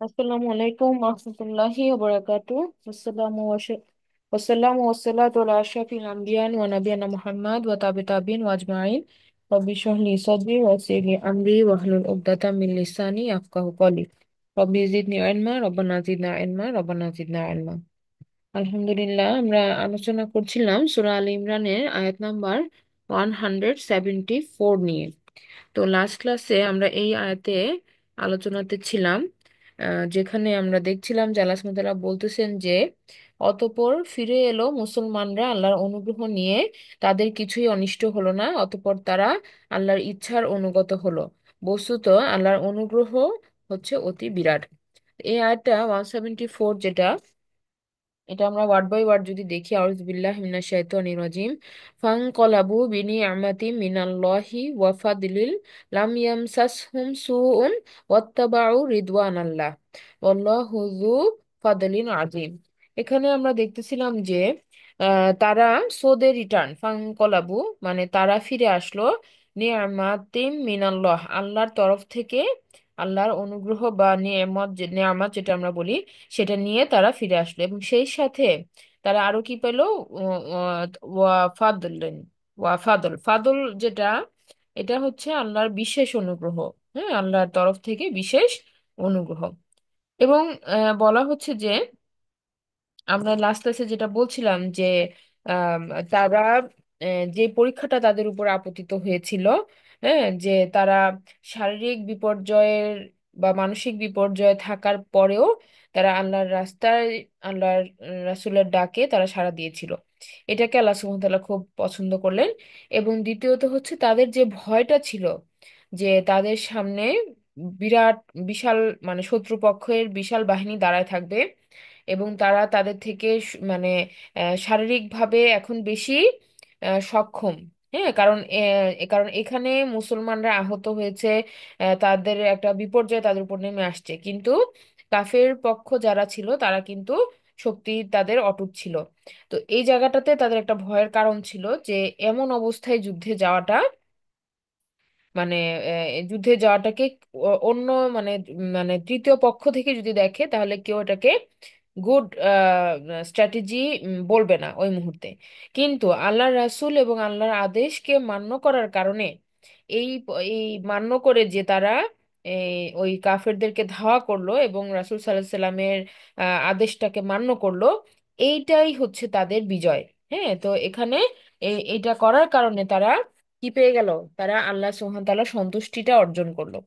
আসসালামু আলাইকুম রহমতুল্লাহি ওয়া বারাকাতু। আসসালামু ওয়াসসালাতু আলা আশরাফিল আমবিয়া ওয়া নাবিয়িনা মুহাম্মদ ওয়া তাবিন ওয়া আজমাইন। রব্বি ইশরাহ লি সাদরি ওয়া ইয়াসসির লি আমরি ওয়াহলুল উকদাতাম মিন লিসানি ইয়াফকাহু কওলি। রব্বি জিদনি ইলমা রব্বানা জিদনা ইলমা রব্বানা জিদনা ইলমা। আলহামদুলিল্লাহ, আমরা আলোচনা করছিলাম সূরা আল ইমরানের আয়াত নাম্বার 174 নিয়ে। তো লাস্ট ক্লাসে আমরা এই আয়াতে আলোচনাতে ছিলাম, যেখানে আমরা দেখছিলাম যে আল্লাহ সুবহানাহু ওয়া তাআলা বলতেছেন যে অতঃপর ফিরে এলো মুসলমানরা আল্লাহর অনুগ্রহ নিয়ে, তাদের কিছুই অনিষ্ট হলো না, অতঃপর তারা আল্লাহর ইচ্ছার অনুগত হলো। বস্তুত আল্লাহর অনুগ্রহ হচ্ছে অতি বিরাট। এই আয়াতটা 174 যেটা, এটা আমরা ওয়ার্ড বাই ওয়ার্ড যদি দেখি, আউযু বিল্লাহি মিনাশ শাইতানির রাজিম। ফানকালাবু বিনিআমাতিম মিনাল্লাহি ওয়া ফাদলিল লাম ইয়ামসাসহুম সুউন ওয়াত্তাবাউ রিদওয়ানাল্লাহ ওয়াল্লাহু যু ফাদলিন আযীম। এখানে আমরা দেখতেছিলাম যে তারা সোদে রিটার্ন, ফানকালাবু মানে তারা ফিরে আসলো, নিআমাতিম মিনাল্লাহ আল্লাহর তরফ থেকে, আল্লাহর অনুগ্রহ বা নিয়ামত, নিয়ামত যেটা আমরা বলি, সেটা নিয়ে তারা ফিরে আসলো এবং সেই সাথে তারা আরো কি পেলো? ওয়াফাদলেন, ওয়াফাদল ফাদল যেটা, এটা হচ্ছে আল্লাহর বিশেষ অনুগ্রহ। হ্যাঁ, আল্লাহর তরফ থেকে বিশেষ অনুগ্রহ। এবং বলা হচ্ছে যে আমরা লাস্ট ক্লাসে যেটা বলছিলাম যে আম, তারা যে পরীক্ষাটা তাদের উপর আপতিত হয়েছিল, হ্যাঁ, যে তারা শারীরিক বিপর্যয়ের বা মানসিক বিপর্যয়ে থাকার পরেও তারা আল্লাহর রাস্তায়, আল্লাহর রাসূলের ডাকে তারা সাড়া দিয়েছিল। এটাকে আল্লাহ সুবহানাহু ওয়া তাআলা খুব পছন্দ করলেন। এবং দ্বিতীয়ত হচ্ছে তাদের যে ভয়টা ছিল, যে তাদের সামনে বিরাট, বিশাল, মানে শত্রুপক্ষের বিশাল বাহিনী দাঁড়ায় থাকবে এবং তারা তাদের থেকে মানে শারীরিকভাবে এখন বেশি সক্ষম। হ্যাঁ, কারণ কারণ এখানে মুসলমানরা আহত হয়েছে, তাদের একটা বিপর্যয় তাদের উপর নেমে আসছে, কিন্তু কাফের পক্ষ যারা ছিল তারা কিন্তু শক্তি তাদের অটুট ছিল। তো এই জায়গাটাতে তাদের একটা ভয়ের কারণ ছিল যে এমন অবস্থায় যুদ্ধে যাওয়াটা, মানে যুদ্ধে যাওয়াটাকে অন্য, মানে মানে তৃতীয় পক্ষ থেকে যদি দেখে তাহলে কেউ এটাকে গুড স্ট্র্যাটেজি বলবে না ওই মুহূর্তে। কিন্তু আল্লাহর রাসূল এবং আল্লাহর আদেশকে মান্য করার কারণে, এই এই মান্য করে যে তারা ওই কাফেরদেরকে ধাওয়া করলো এবং রাসূল সাল্লাল্লাহু আলাইহি সাল্লামের আদেশটাকে মান্য করলো, এইটাই হচ্ছে তাদের বিজয়। হ্যাঁ, তো এখানে এইটা করার কারণে তারা কি পেয়ে গেল? তারা আল্লাহ সুবহানাহু ওয়া তাআলার সন্তুষ্টিটা অর্জন করলো।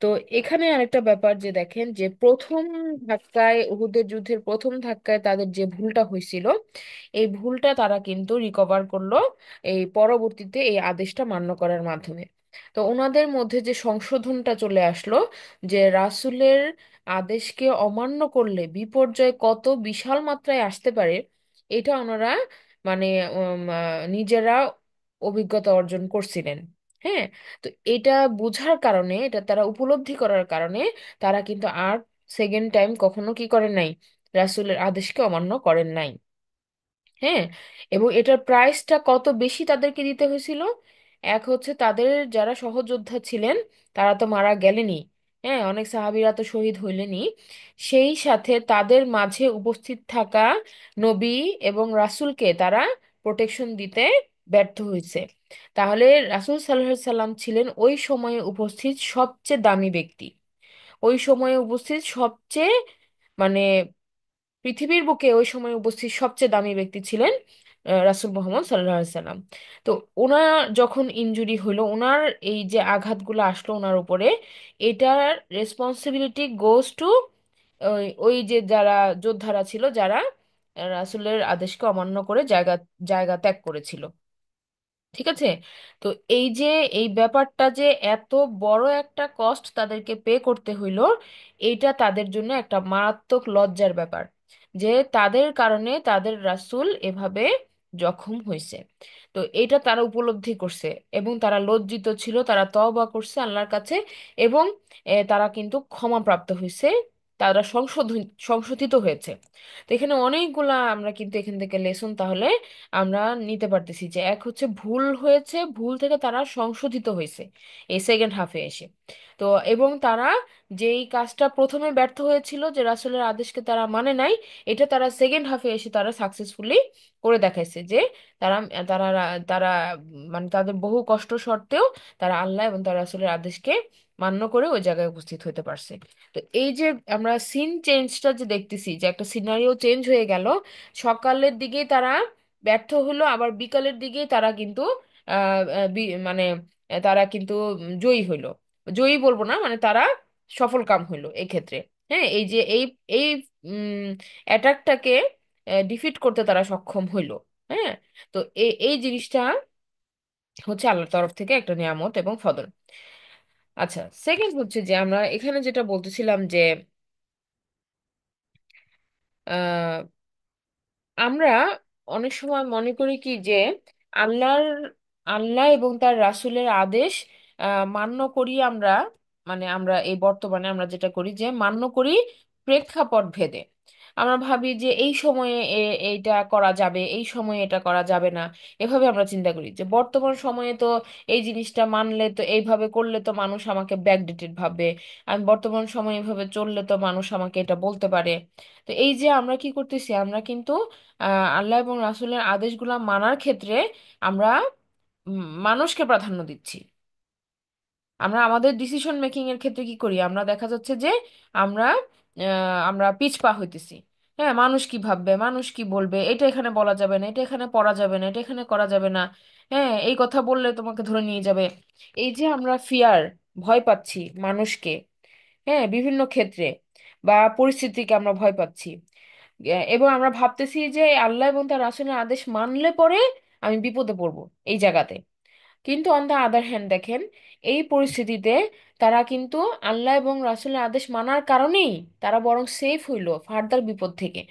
তো এখানে আরেকটা ব্যাপার যে দেখেন, যে প্রথম ধাক্কায়, উহুদের যুদ্ধের প্রথম ধাক্কায় তাদের যে ভুলটা হয়েছিল, এই ভুলটা তারা কিন্তু রিকভার করলো এই পরবর্তীতে এই আদেশটা মান্য করার মাধ্যমে। তো ওনাদের মধ্যে যে সংশোধনটা চলে আসলো, যে রাসূলের আদেশকে অমান্য করলে বিপর্যয় কত বিশাল মাত্রায় আসতে পারে, এটা ওনারা মানে নিজেরা অভিজ্ঞতা অর্জন করছিলেন। হ্যাঁ, তো এটা বুঝার কারণে, এটা তারা উপলব্ধি করার কারণে তারা কিন্তু আর সেকেন্ড টাইম কখনো কি করেন নাই? রাসূলের আদেশকে অমান্য করেন নাই। হ্যাঁ, এবং এটার প্রাইসটা কত বেশি তাদেরকে দিতে হয়েছিল। এক হচ্ছে তাদের যারা সহযোদ্ধা ছিলেন তারা তো মারা গেলেনই, হ্যাঁ, অনেক সাহাবীরা তো শহীদ হইলেনই, সেই সাথে তাদের মাঝে উপস্থিত থাকা নবী এবং রাসূলকে তারা প্রোটেকশন দিতে ব্যর্থ হয়েছে। তাহলে রাসূল সাল্লাল্লাহু আলাইহি সাল্লাম ছিলেন ওই সময়ে উপস্থিত সবচেয়ে দামি ব্যক্তি, ওই সময়ে উপস্থিত সবচেয়ে, মানে পৃথিবীর বুকে ওই সময় উপস্থিত সবচেয়ে দামি ব্যক্তি ছিলেন রাসূল মুহাম্মদ সাল্লাল্লাহু আলাইহি সাল্লাম। তো ওনার যখন ইনজুরি হলো, ওনার এই যে আঘাতগুলো আসলো ওনার উপরে, এটার রেসপন্সিবিলিটি গোজ টু ওই ওই যে যারা যোদ্ধারা ছিল, যারা রাসূলের আদেশকে অমান্য করে জায়গা জায়গা ত্যাগ করেছিল। ঠিক আছে? তো এই যে এই ব্যাপারটা যে এত বড় একটা কস্ট তাদেরকে পে করতে হইলো, এইটা তাদের জন্য একটা মারাত্মক লজ্জার ব্যাপার, যে তাদের কারণে তাদের রাসূল এভাবে জখম হয়েছে। তো এটা তারা উপলব্ধি করছে এবং তারা লজ্জিত ছিল, তারা তওবা করছে আল্লাহর কাছে এবং তারা কিন্তু ক্ষমাপ্রাপ্ত হয়েছে, তারা সংশোধিত হয়েছে। তো এখানে অনেকগুলা আমরা কিন্তু এখান থেকে লেসন তাহলে আমরা নিতে পারতেছি, যে এক হচ্ছে ভুল হয়েছে, ভুল থেকে তারা সংশোধিত হয়েছে এই সেকেন্ড হাফে এসে। তো এবং তারা যেই কাজটা প্রথমে ব্যর্থ হয়েছিল, যে রাসূলের আদেশকে তারা মানে নাই, এটা তারা সেকেন্ড হাফে এসে তারা সাকসেসফুলি করে দেখাইছে যে তারা তারা তারা মানে তাদের বহু কষ্ট সত্ত্বেও তারা আল্লাহ এবং তার রাসূলের আদেশকে মান্য করে ওই জায়গায় উপস্থিত হতে পারছে। তো এই যে আমরা সিন চেঞ্জটা যে দেখতেছি, যে একটা সিনারিও চেঞ্জ হয়ে গেল, সকালের দিকেই তারা ব্যর্থ হলো, আবার বিকালের দিকেই তারা কিন্তু মানে তারা কিন্তু জয়ী হইলো। জয়ী বলবো না, মানে তারা সফল কাম হইলো এই ক্ষেত্রে। হ্যাঁ, এই যে এই অ্যাটাকটাকে ডিফিট করতে তারা সক্ষম হইলো। হ্যাঁ, তো এই জিনিসটা হচ্ছে আল্লাহর তরফ থেকে একটা নিয়ামত এবং ফজল। আচ্ছা, সেকেন্ড হচ্ছে যে আমরা এখানে যেটা বলতেছিলাম যে আহ আমরা অনেক সময় মনে করি কি যে আল্লাহর আল্লাহ এবং তার রাসূলের আদেশ মান্য করি আমরা, মানে আমরা এই বর্তমানে আমরা যেটা করি যে মান্য করি প্রেক্ষাপট ভেদে। আমরা ভাবি যে এই সময়ে এইটা করা যাবে, এই সময়ে এটা করা যাবে না। এভাবে আমরা চিন্তা করি যে বর্তমান সময়ে তো এই জিনিসটা মানলে তো, এইভাবে করলে তো মানুষ আমাকে ব্যাকডেটেড ভাববে, আমি বর্তমান সময়ে এভাবে চললে তো মানুষ আমাকে এটা বলতে পারে। তো এই যে আমরা কি করতেছি, আমরা কিন্তু আল্লাহ এবং রাসূলের আদেশগুলা মানার ক্ষেত্রে আমরা মানুষকে প্রাধান্য দিচ্ছি। আমরা আমাদের ডিসিশন মেকিং এর ক্ষেত্রে কি করি, আমরা দেখা যাচ্ছে যে আমরা আমরা পিছপা হইতেছি। হ্যাঁ, মানুষ কি ভাববে, মানুষ কি বলবে, এটা এখানে বলা যাবে না, এটা এখানে পড়া যাবে না, এটা এখানে করা যাবে না। হ্যাঁ, এই কথা বললে তোমাকে ধরে নিয়ে যাবে। এই যে আমরা ফিয়ার, ভয় পাচ্ছি মানুষকে, হ্যাঁ, বিভিন্ন ক্ষেত্রে বা পরিস্থিতিকে আমরা ভয় পাচ্ছি। এবং আমরা ভাবতেছি যে আল্লাহ এবং তার রাসূলের আদেশ মানলে পরে আমি বিপদে পড়বো এই জায়গাতে। কিন্তু অন দা আদার হ্যান্ড দেখেন, এই পরিস্থিতিতে তারা কিন্তু আল্লাহ এবং রাসূলের আদেশ মানার কারণেই তারা বরং সেফ হইলো ফার্দার বিপদ থেকে।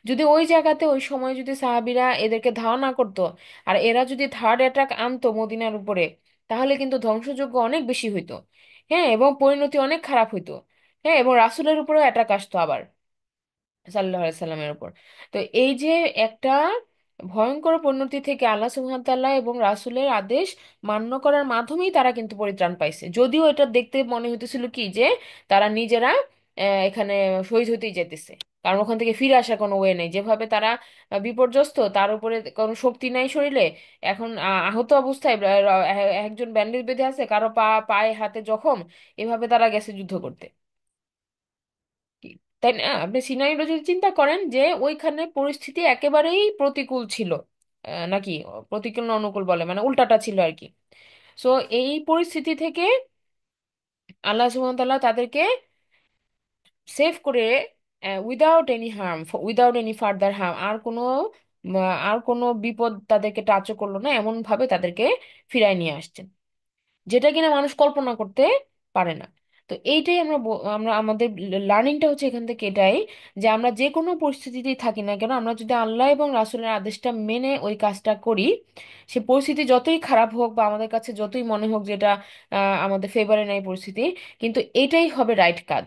যদি ওই জায়গাতে ওই সময় যদি সাহাবীরা এদেরকে ধাওয়া না করতো, আর এরা যদি থার্ড অ্যাটাক আনতো মদিনার উপরে, তাহলে কিন্তু ধ্বংসযজ্ঞ অনেক বেশি হইতো। হ্যাঁ, এবং পরিণতি অনেক খারাপ হইতো। হ্যাঁ, এবং রাসূলের উপরেও অ্যাটাক আসতো আবার, সাল্লাহ সাল্লামের উপর। তো এই যে একটা ভয়ঙ্কর পরিণতি থেকে আল্লাহ সুবহানাহু ওয়া তাআলা এবং রাসূলের আদেশ মান্য করার মাধ্যমেই তারা কিন্তু পরিত্রাণ পাইছে। যদিও এটা দেখতে মনে হইতেছিল কি যে তারা নিজেরা এখানে শহীদ হতেই যেতেছে, কারণ ওখান থেকে ফিরে আসার কোনো ওয়ে নেই। যেভাবে তারা বিপর্যস্ত, তার উপরে কোনো শক্তি নাই শরীরে, এখন আহত অবস্থায় একজন ব্যান্ডেজ বেঁধে আছে, কারো পায়ে হাতে জখম, এভাবে তারা গেছে যুদ্ধ করতে। কি- তাই না? আপনি সিনারিটা যদি চিন্তা করেন যে ওইখানে পরিস্থিতি একেবারেই প্রতিকূল ছিল, নাকি প্রতিকূল না অনুকূল বলে, মানে উল্টাটা ছিল আর কি। সো এই পরিস্থিতি থেকে আল্লাহ সুবহানাহু ওয়া তাআলা তাদেরকে সেভ করে, without any harm, without any further harm, আর কোনো বিপদ তাদেরকে টাচও করলো না, এমন ভাবে তাদেরকে ফিরায় নিয়ে আসছেন, যেটা কিনা মানুষ কল্পনা করতে পারে না। তো এইটাই আমরা আমাদের লার্নিংটা হচ্ছে এখান থেকে এটাই, যে আমরা যে কোনো পরিস্থিতিতেই থাকি না কেন, আমরা যদি আল্লাহ এবং রাসূলের আদেশটা মেনে ওই কাজটা করি, সে পরিস্থিতি যতই খারাপ হোক বা আমাদের কাছে যতই মনে হোক যেটা আমাদের ফেভারে নাই পরিস্থিতি, কিন্তু এটাই হবে রাইট কাজ।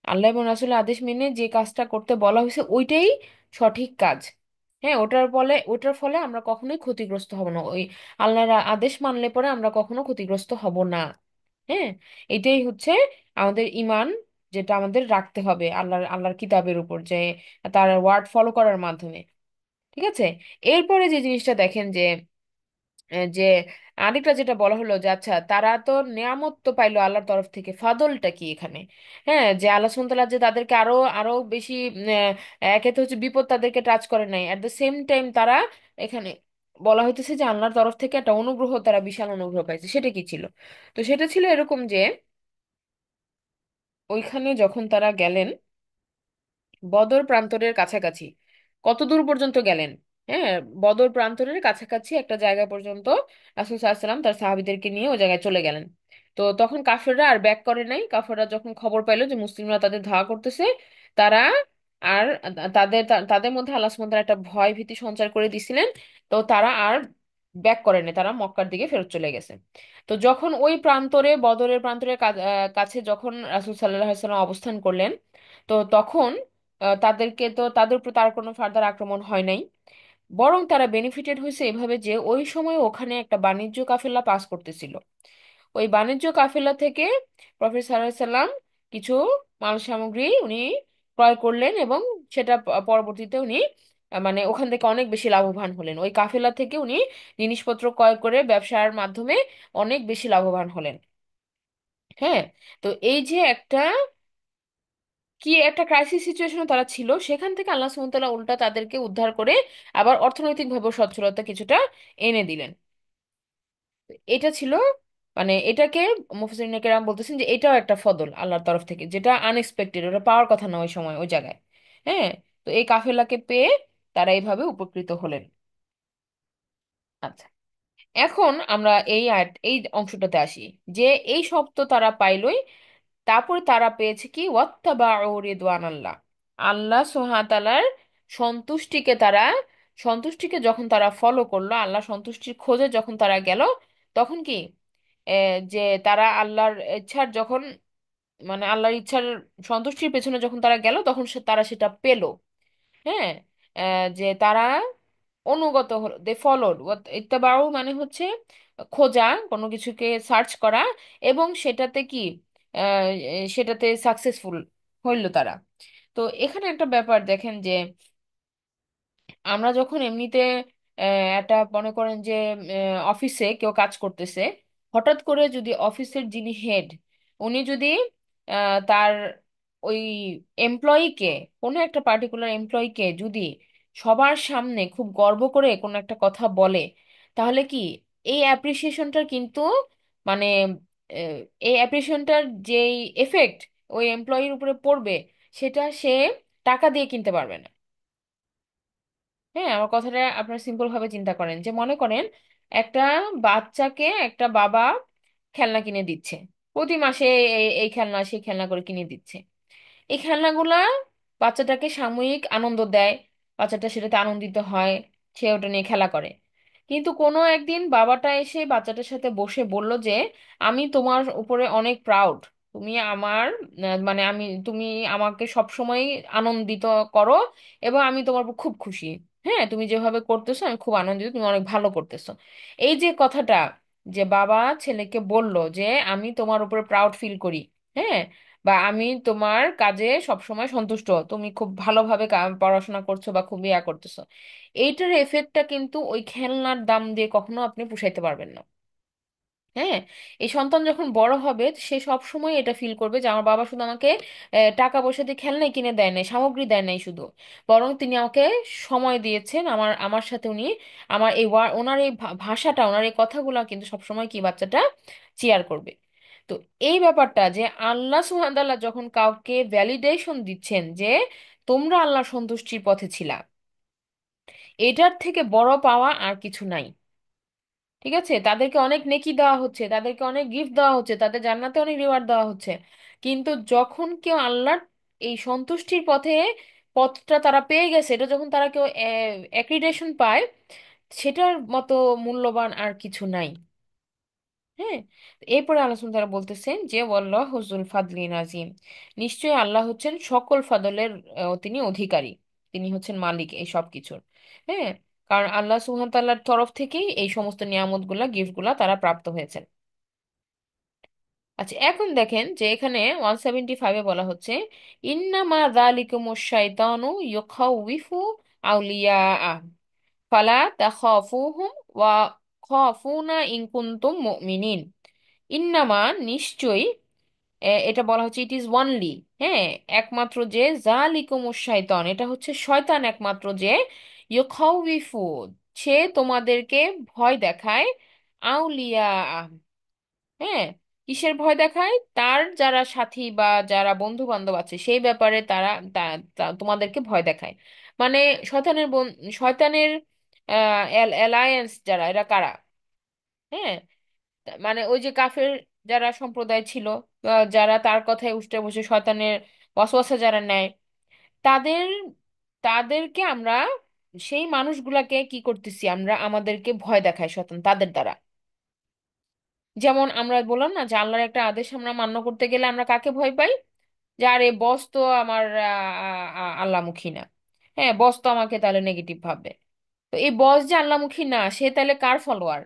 আল্লাহ এবং রাসূলের আদেশ মেনে যে কাজটা করতে বলা হয়েছে ওইটাই সঠিক কাজ। হ্যাঁ, ওটার ফলে আমরা কখনোই ক্ষতিগ্রস্ত হব না। ওই আল্লাহর আদেশ মানলে পরে আমরা কখনো ক্ষতিগ্রস্ত হব না। হ্যাঁ, এটাই হচ্ছে আমাদের ইমান, যেটা আমাদের রাখতে হবে আল্লাহর কিতাবের উপর, যে তার ওয়ার্ড ফলো করার মাধ্যমে। ঠিক আছে। এরপরে যে জিনিসটা দেখেন যে যে আরেকটা যেটা বলা হলো যে আচ্ছা তারা তো নেয়ামত তো পাইলো আল্লাহর তরফ থেকে, ফাদলটা কি এখানে? হ্যাঁ, যে আল্লাহ সুবহানাহু ওয়া তাআলা যে তাদেরকে আরো আরো বেশি একে তো হচ্ছে বিপদ তাদেরকে টাচ করে নাই, এট দ্য সেম টাইম তারা এখানে বলা হইতেছে যে আল্লাহর তরফ থেকে একটা অনুগ্রহ, তারা বিশাল অনুগ্রহ পাইছে। সেটা কি ছিল? তো সেটা ছিল এরকম যে ওইখানে যখন তারা গেলেন বদর প্রান্তরের কাছাকাছি, কত দূর পর্যন্ত গেলেন? হ্যাঁ, বদর প্রান্তরের কাছাকাছি একটা জায়গা পর্যন্ত রাসূল সাল্লাল্লাহু আলাইহি ওয়াসাল্লাম তার সাহাবীদেরকে নিয়ে ওই জায়গায় চলে গেলেন। তো তখন কাফেররা আর ব্যাক করে নাই। কাফেররা যখন খবর পাইলো যে মুসলিমরা তাদের ধাওয়া করতেছে, তারা আর তাদের মধ্যে আল্লাহ সুবহানাহু ওয়া তাআলা একটা ভয় ভীতি সঞ্চার করে দিছিলেন। তো তারা আর ব্যাক করে নাই, তারা মক্কার দিকে ফেরত চলে গেছে। তো যখন ওই প্রান্তরে, বদরের প্রান্তরের কাছে যখন রাসূল সাল্লাল্লাহু আলাইহি ওয়াসাল্লাম অবস্থান করলেন, তো তখন তাদেরকে তো তাদের উপর তার কোনো ফার্দার আক্রমণ হয় নাই। বরং তারা বেনিফিটেড হয়েছে এভাবে যে ওই সময় ওখানে একটা বাণিজ্য কাফেলা পাস করতেছিল। ওই বাণিজ্য কাফেলা থেকে প্রফেসর সাল্লাল্লাহু আলাইহি সাল্লাম কিছু মাল সামগ্রী উনি ক্রয় করলেন, এবং সেটা পরবর্তীতে উনি মানে ওখান থেকে অনেক বেশি লাভবান হলেন। ওই কাফেলা থেকে উনি জিনিসপত্র ক্রয় করে ব্যবসার মাধ্যমে অনেক বেশি লাভবান হলেন। হ্যাঁ, তো এই যে একটা কি একটা ক্রাইসিস সিচুয়েশনে তারা ছিল, সেখান থেকে আল্লাহ সুবহানাহু ওয়া তাআলা উল্টা তাদেরকে উদ্ধার করে আবার অর্থনৈতিকভাবে সচ্ছলতা কিছুটা এনে দিলেন। এটা ছিল মানে এটাকে মুফাসসিরিনে কেরাম বলতেছেন যে এটাও একটা ফদল আল্লাহর তরফ থেকে, যেটা আনএক্সপেক্টেড, ওটা পাওয়ার কথা না ওই সময় ওই জায়গায়। হ্যাঁ, তো এই কাফেলাকে পেয়ে তারা এইভাবে উপকৃত হলেন। আচ্ছা, এখন আমরা এই অংশটাতে আসি, যে এই সব তো তারা পাইলই, তারপর তারা পেয়েছে কি ওয়াত্তাবাউ রিদওয়ানাল্লাহ, আল্লাহ সুবহানাহু তাআলার সন্তুষ্টিকে তারা, সন্তুষ্টিকে যখন তারা ফলো করলো, আল্লাহ সন্তুষ্টির খোঁজে যখন তারা গেল, তখন কি যে তারা আল্লাহর ইচ্ছার যখন মানে আল্লাহর ইচ্ছার সন্তুষ্টির পেছনে যখন তারা গেল, তখন তারা সেটা পেল। হ্যাঁ, যে তারা অনুগত হলো, দে ফলোড। ইত্তেবাউ মানে হচ্ছে খোঁজা, কোনো কিছুকে সার্চ করা, এবং সেটাতে কি সেটাতে সাকসেসফুল হইল তারা। তো এখানে একটা ব্যাপার দেখেন যে আমরা যখন এমনিতে একটা মনে করেন যে অফিসে কেউ কাজ করতেছে, হঠাৎ করে যদি অফিসের যিনি হেড, উনি যদি তার ওই এমপ্লয়িকে, কোনো একটা পার্টিকুলার এমপ্লয়িকে যদি সবার সামনে খুব গর্ব করে কোনো একটা কথা বলে, তাহলে কি এই অ্যাপ্রিসিয়েশনটার কিন্তু মানে আহ, এই অ্যাপ্রিসিয়েশনটার যেই এফেক্ট ওই এমপ্লয়ির উপরে পড়বে, সেটা সে টাকা দিয়ে কিনতে পারবে না। হ্যাঁ, আমার কথাটা আপনার সিম্পল ভাবে চিন্তা করেন, যে মনে করেন একটা বাচ্চাকে একটা বাবা খেলনা কিনে দিচ্ছে, প্রতি মাসে এই খেলনা সেই খেলনা করে কিনে দিচ্ছে। এই খেলনাগুলা বাচ্চাটাকে সাময়িক আনন্দ দেয়, বাচ্চাটা সেটাতে আনন্দিত হয়, সে ওটা নিয়ে খেলা করে। কিন্তু কোনো একদিন বাবাটা এসে বাচ্চাটার সাথে বসে বলল যে আমি তোমার উপরে অনেক প্রাউড, তুমি আমার মানে তুমি আমাকে সবসময় আনন্দিত করো, এবং আমি তোমার উপর খুব খুশি। হ্যাঁ, তুমি যেভাবে করতেছো আমি খুব আনন্দিত, তুমি অনেক ভালো করতেছো। এই যে কথাটা, যে বাবা ছেলেকে বলল যে আমি তোমার উপরে প্রাউড ফিল করি, হ্যাঁ, বা আমি তোমার কাজে সবসময় সন্তুষ্ট, তুমি খুব ভালোভাবে পড়াশোনা করছো বা খুব ইয়া করতেছো, এইটার এফেক্টটা কিন্তু ওই খেলনার দাম দিয়ে কখনো আপনি পুষাইতে পারবেন না। হ্যাঁ, এই সন্তান যখন বড় হবে সে সব সময় এটা ফিল করবে যে আমার বাবা শুধু আমাকে টাকা পয়সা দিয়ে খেলনাই কিনে দেয় নাই, সামগ্রী দেয় নাই শুধু, বরং তিনি আমাকে সময় দিয়েছেন, আমার আমার সাথে উনি আমার এই ওনার এই ভাষাটা, ওনার এই কথাগুলো কিন্তু সবসময় কি বাচ্চাটা চেয়ার করবে। তো এই ব্যাপারটা যে আল্লাহ সুবহানাহু ওয়া তাআলা যখন কাউকে ভ্যালিডেশন দিচ্ছেন যে তোমরা আল্লাহ সন্তুষ্টির পথে ছিলা, এটার থেকে বড় পাওয়া আর কিছু নাই। ঠিক আছে, তাদেরকে অনেক নেকি দেওয়া হচ্ছে, তাদেরকে অনেক গিফট দেওয়া হচ্ছে, তাদের জান্নাতে অনেক রিওয়ার্ড দেওয়া হচ্ছে, কিন্তু যখন কেউ আল্লাহর এই সন্তুষ্টির পথটা তারা পেয়ে গেছে, এটা যখন তারা কেউ অ্যাক্রিডেশন পায়, সেটার মতো মূল্যবান আর কিছু নাই। হ্যাঁ, এরপরে আলোচনা তারা বলতেছেন যে ওয়াল্লাহ হুজুল ফাদলিন আজিম, নিশ্চয়ই আল্লাহ হচ্ছেন সকল ফাদলের তিনি অধিকারী, তিনি হচ্ছেন মালিক এই সব কিছুর। হ্যাঁ, কারণ আল্লাহ সুবহানাহু তাআলার তরফ থেকেই এই সমস্ত নিয়ামত গুলা, গিফট গুলা তারা প্রাপ্ত হয়েছেন। আচ্ছা, এখন দেখেন যে এখানে 175-এ বলা হচ্ছে ইন্নামা যালিকুমুশ শাইতানু ইউখাউইফু আউলিয়া ফালা তাখাফুহুম ওয়া খাফুনা ইন কুনতুম মুমিনিন। ইন্নামা নিশ্চয়ই, এটা বলা হচ্ছে ইট ইজ ওয়ানলি, হ্যাঁ, একমাত্র যে জালিকুমুশ শাইতান, এটা হচ্ছে শয়তান একমাত্র যে ইউখাউইফু, সে তোমাদেরকে ভয় দেখায়, আউলিয়া, হ্যাঁ, কিসের ভয় দেখায়, তার যারা সাথী বা যারা বন্ধু বান্ধব আছে সেই ব্যাপারে তারা তোমাদেরকে ভয় দেখায়। মানে শয়তানের শয়তানের অ্যালায়েন্স যারা, এরা কারা? হ্যাঁ, মানে ওই যে কাফের যারা সম্প্রদায় ছিল, যারা তার কথায় উষ্টে বসে শয়তানের ওয়াসওয়াসা যারা নেয়, তাদের তাদেরকে আমরা, সেই মানুষগুলাকে কি করতেছি আমরা, আমাদেরকে ভয় দেখায় শয়তান তাদের দ্বারা। যেমন আমরা বললাম না যে আল্লাহর একটা আদেশ আমরা মান্য করতে গেলে আমরা কাকে ভয় পাই, যে আরে বস তো আমার আল্লাহমুখী না, হ্যাঁ, বস তো আমাকে তাহলে নেগেটিভ ভাববে। তো এই বস যে আল্লাহমুখী না, সে তাহলে কার ফলোয়ার?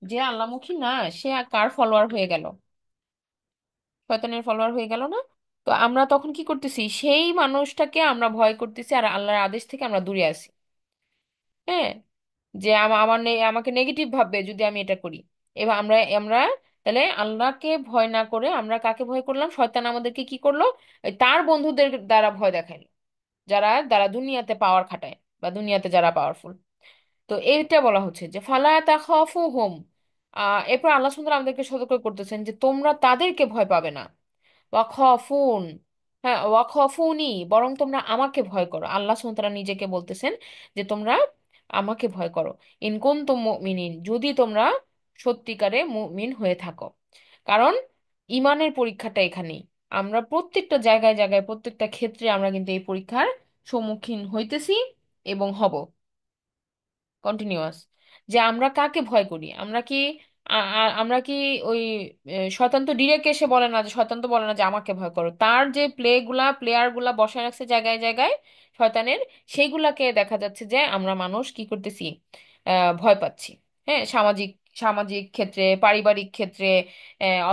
যে আল্লাহমুখী না, সে কার ফলোয়ার হয়ে গেল? শয়তানের ফলোয়ার হয়ে গেল না? তো আমরা তখন কি করতেছি, সেই মানুষটাকে আমরা ভয় করতেছি আর আল্লাহর আদেশ থেকে আমরা দূরে আছি। হ্যাঁ, যে আমার আমাকে নেগেটিভ ভাববে যদি আমি এটা করি। এবার আমরা আমরা তাহলে আল্লাহকে ভয় না করে আমরা কাকে ভয় করলাম? শয়তান আমাদেরকে কি করলো? ওই তার বন্ধুদের দ্বারা ভয় দেখাইলো, যারা যারা দুনিয়াতে পাওয়ার খাটায় বা দুনিয়াতে যারা পাওয়ারফুল। তো এইটা বলা হচ্ছে যে ফালা তাখাফুহুম। এরপর আল্লাহ সুন্দর আমাদেরকে সতর্ক করতেছেন যে তোমরা তাদেরকে ভয় পাবে না। ওয়াখাফুন, হ্যাঁ ওয়াখাফুনি, বরং তোমরা আমাকে ভয় করো। আল্লাহ সুবহানাহু ওয়া তাআলা নিজেকে বলতেছেন যে তোমরা আমাকে ভয় করো। ইন কুনতুম মুমিনিন, যদি তোমরা সত্যিকারে মুমিন হয়ে থাকো। কারণ ইমানের পরীক্ষাটা এখানেই। আমরা প্রত্যেকটা জায়গায় জায়গায় প্রত্যেকটা ক্ষেত্রে আমরা কিন্তু এই পরীক্ষার সম্মুখীন হইতেছি এবং হব কন্টিনিউয়াস। যে আমরা কাকে ভয় করি? আমরা কি আমরা কি ওই শয়তান তো ডিরেক্ট এসে বলে না, যে শয়তান তো বলে না যে আমাকে ভয় করো। তার যে প্লেয়ার গুলা বসায় রাখছে জায়গায় জায়গায় শয়তানের, সেইগুলাকে দেখা যাচ্ছে যে আমরা মানুষ কি করতেছি, ভয় পাচ্ছি। হ্যাঁ, সামাজিক সামাজিক ক্ষেত্রে, পারিবারিক ক্ষেত্রে,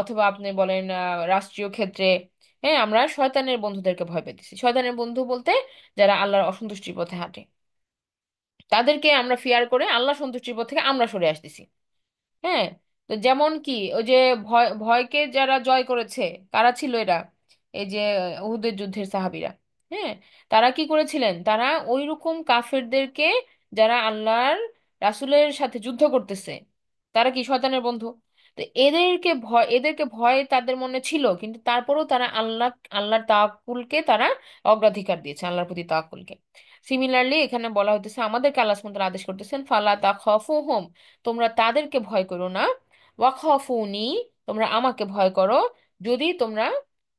অথবা আপনি বলেন রাষ্ট্রীয় ক্ষেত্রে। হ্যাঁ, আমরা শয়তানের বন্ধুদেরকে ভয় পেতেছি। শয়তানের বন্ধু বলতে যারা আল্লাহর অসন্তুষ্টির পথে হাঁটে, তাদেরকে আমরা ফিয়ার করে আল্লাহ সন্তুষ্টির পথ থেকে আমরা সরে আসতেছি। হ্যাঁ, তো যেমন কি ওই যে ভয়কে যারা জয় করেছে, কারা ছিল এরা? এই যে উহুদের যুদ্ধের সাহাবীরা। হ্যাঁ, তারা কি করেছিলেন? তারা ওই রকম কাফেরদেরকে, যারা আল্লাহর রাসূলের সাথে যুদ্ধ করতেছে, তারা কি শয়তানের বন্ধু? তো এদেরকে ভয় তাদের মনে ছিল, কিন্তু তারপরেও তারা আল্লাহর তাওয়াক্কুলকে তারা অগ্রাধিকার দিয়েছে, আল্লাহর প্রতি তাওয়াক্কুলকে। সিমিলারলি এখানে বলা হতেছে আমাদেরকে আল্লাহ সুবহানাহু ওয়া তাআলা আদেশ করতেছেন ফালা তাখাফুহুম, তোমরা তাদেরকে ভয় করো না। ওয়াখাফুনি, তোমরা আমাকে ভয় করো যদি তোমরা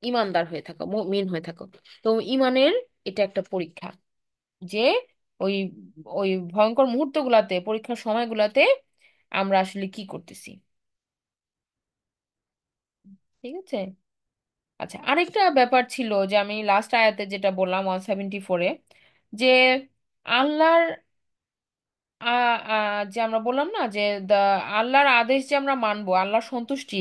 ইমানদার হয়ে থাকো, মুমিন হয়ে থাকো। তো ইমানের এটা একটা পরীক্ষা, যে ওই ওই ভয়ঙ্কর মুহূর্তগুলাতে, পরীক্ষার সময়গুলাতে আমরা আসলে কি করতেছি। ঠিক আছে। আচ্ছা, আরেকটা ব্যাপার ছিল যে আমি লাস্ট আয়াতে যেটা বললাম 174-এ, যে আল্লাহর যে আমরা বললাম না যে আল্লাহর আদেশ যে আমরা মানবো, আল্লাহর সন্তুষ্টি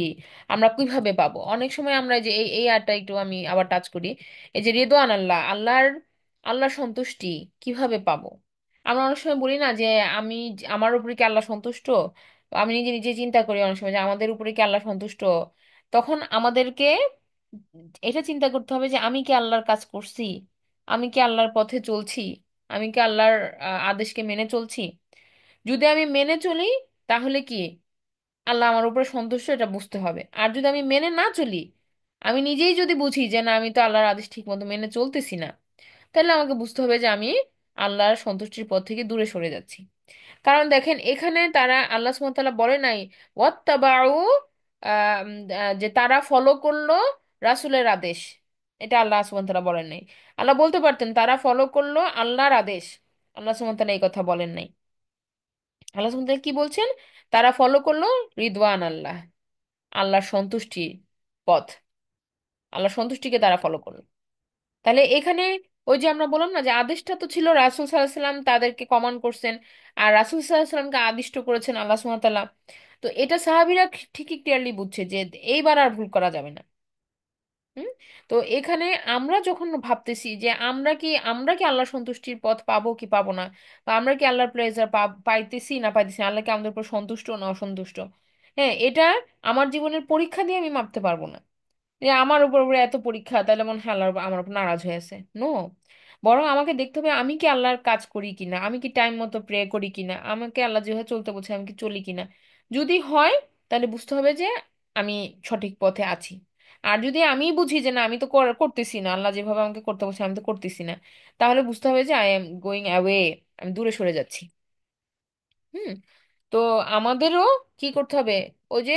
আমরা কিভাবে পাবো। অনেক সময় আমরা যে এই আয়াতটা একটু আমি আবার টাচ করি, এই যে রিদওয়ান আল্লাহ, আল্লাহর সন্তুষ্টি কিভাবে পাবো। আমরা অনেক সময় বলি না যে আমার উপরে কি আল্লাহ সন্তুষ্ট? আমি নিজে নিজে চিন্তা করি অনেক সময় যে আমাদের উপরে কি আল্লাহ সন্তুষ্ট। তখন আমাদেরকে এটা চিন্তা করতে হবে যে আমি কি আল্লাহর কাজ করছি, আমি কি আল্লাহর পথে চলছি, আমি কি আল্লাহর আদেশকে মেনে চলছি। যদি আমি মেনে চলি, তাহলে কি আল্লাহ আমার উপরে সন্তুষ্ট, এটা বুঝতে হবে। আর যদি আমি মেনে না চলি, আমি নিজেই যদি বুঝি যে না, আমি তো আল্লাহর আদেশ ঠিক মতো মেনে চলতেছি না, তাহলে আমাকে বুঝতে হবে যে আমি আল্লাহর সন্তুষ্টির পথ থেকে দূরে সরে যাচ্ছি। কারণ দেখেন এখানে তারা আল্লাহ সুবহানাহু ওয়া তাআলা বলে নাই ওয়াত্তাবাউ, যে তারা ফলো করলো রাসূলের আদেশ। এটা আল্লাহ সুবহানাহু ওয়া তাআলা বলেন নাই। আল্লাহ বলতে পারতেন তারা ফলো করলো আল্লাহর আদেশ। আল্লাহ সুবহানাহু ওয়া তাআলা এই কথা বলেন নাই। আল্লাহ সুবহানাহু ওয়া তাআলা কি বলছেন? তারা ফলো করলো রিদওয়ান আল্লাহ, আল্লাহর সন্তুষ্টির পথ, আল্লাহর সন্তুষ্টিকে তারা ফলো করলো। তাহলে এখানে ওই যে আমরা বললাম না যে আদেশটা তো ছিল রাসূল সাল্লাল্লাহু আলাইহি সাল্লাম তাদেরকে কমান্ড করছেন, আর রাসূল সাল্লাল্লাহু আলাইহি সাল্লামকে আদিষ্ট করেছেন আল্লাহ সুবহানাহু ওয়া তাআলা। তো এটা সাহাবীরা ঠিকই ক্লিয়ারলি বুঝছে যে এইবার আর ভুল করা যাবে না। হুম। তো এখানে আমরা যখন ভাবতেছি যে আমরা কি আল্লাহর সন্তুষ্টির পথ পাবো কি পাবো না, বা আমরা কি আল্লাহর প্লেজার পাইতেছি না পাইতেছি না, আল্লাহ কি আমাদের উপর সন্তুষ্ট না অসন্তুষ্ট, হ্যাঁ, এটা আমার জীবনের পরীক্ষা দিয়ে আমি মাপতে পারবো না। যে আমার উপর উপরে এত পরীক্ষা, তাহলে মনে হয় আল্লাহ আমার উপর নারাজ হয়ে আছে। নো, বরং আমাকে দেখতে হবে আমি কি আল্লাহর কাজ করি কিনা, আমি কি টাইম মতো প্রে করি কিনা, আমাকে আল্লাহ যেভাবে চলতে বলছে আমি কি চলি কিনা। যদি হয়, তাহলে বুঝতে হবে যে আমি সঠিক পথে আছি। আর যদি আমি বুঝি যে না, আমি তো করতেছি না, আল্লাহ যেভাবে আমাকে করতে বলছে আমি তো করতেছি না, তাহলে বুঝতে হবে যে আই এম গোয়িং অ্যাওয়ে, আমি দূরে সরে যাচ্ছি। হুম। তো আমাদেরও কি করতে হবে? ওই যে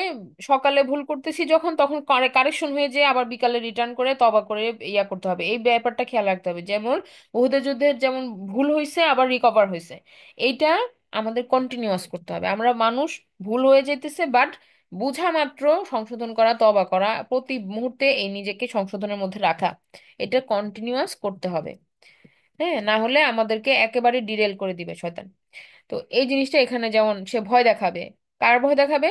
সকালে ভুল করতেছি যখন, তখন কারেকশন হয়ে যে আবার বিকালে রিটার্ন করে তবা করে ইয়া করতে হবে, এই ব্যাপারটা খেয়াল রাখতে হবে। যেমন উহুদের যুদ্ধের যেমন ভুল হয়েছে আবার রিকভার হয়েছে, এইটা আমাদের কন্টিনিউয়াস করতে হবে। আমরা মানুষ, ভুল হয়ে যেতেছে, বাট বুঝা মাত্র সংশোধন করা, তবা করা, প্রতি মুহূর্তে এই নিজেকে সংশোধনের মধ্যে রাখা, এটা কন্টিনিউয়াস করতে হবে। হ্যাঁ, না হলে আমাদেরকে একেবারে ডিরেল করে দিবে শয়তান। তো এই জিনিসটা এখানে যেমন সে ভয় দেখাবে, কার ভয় দেখাবে?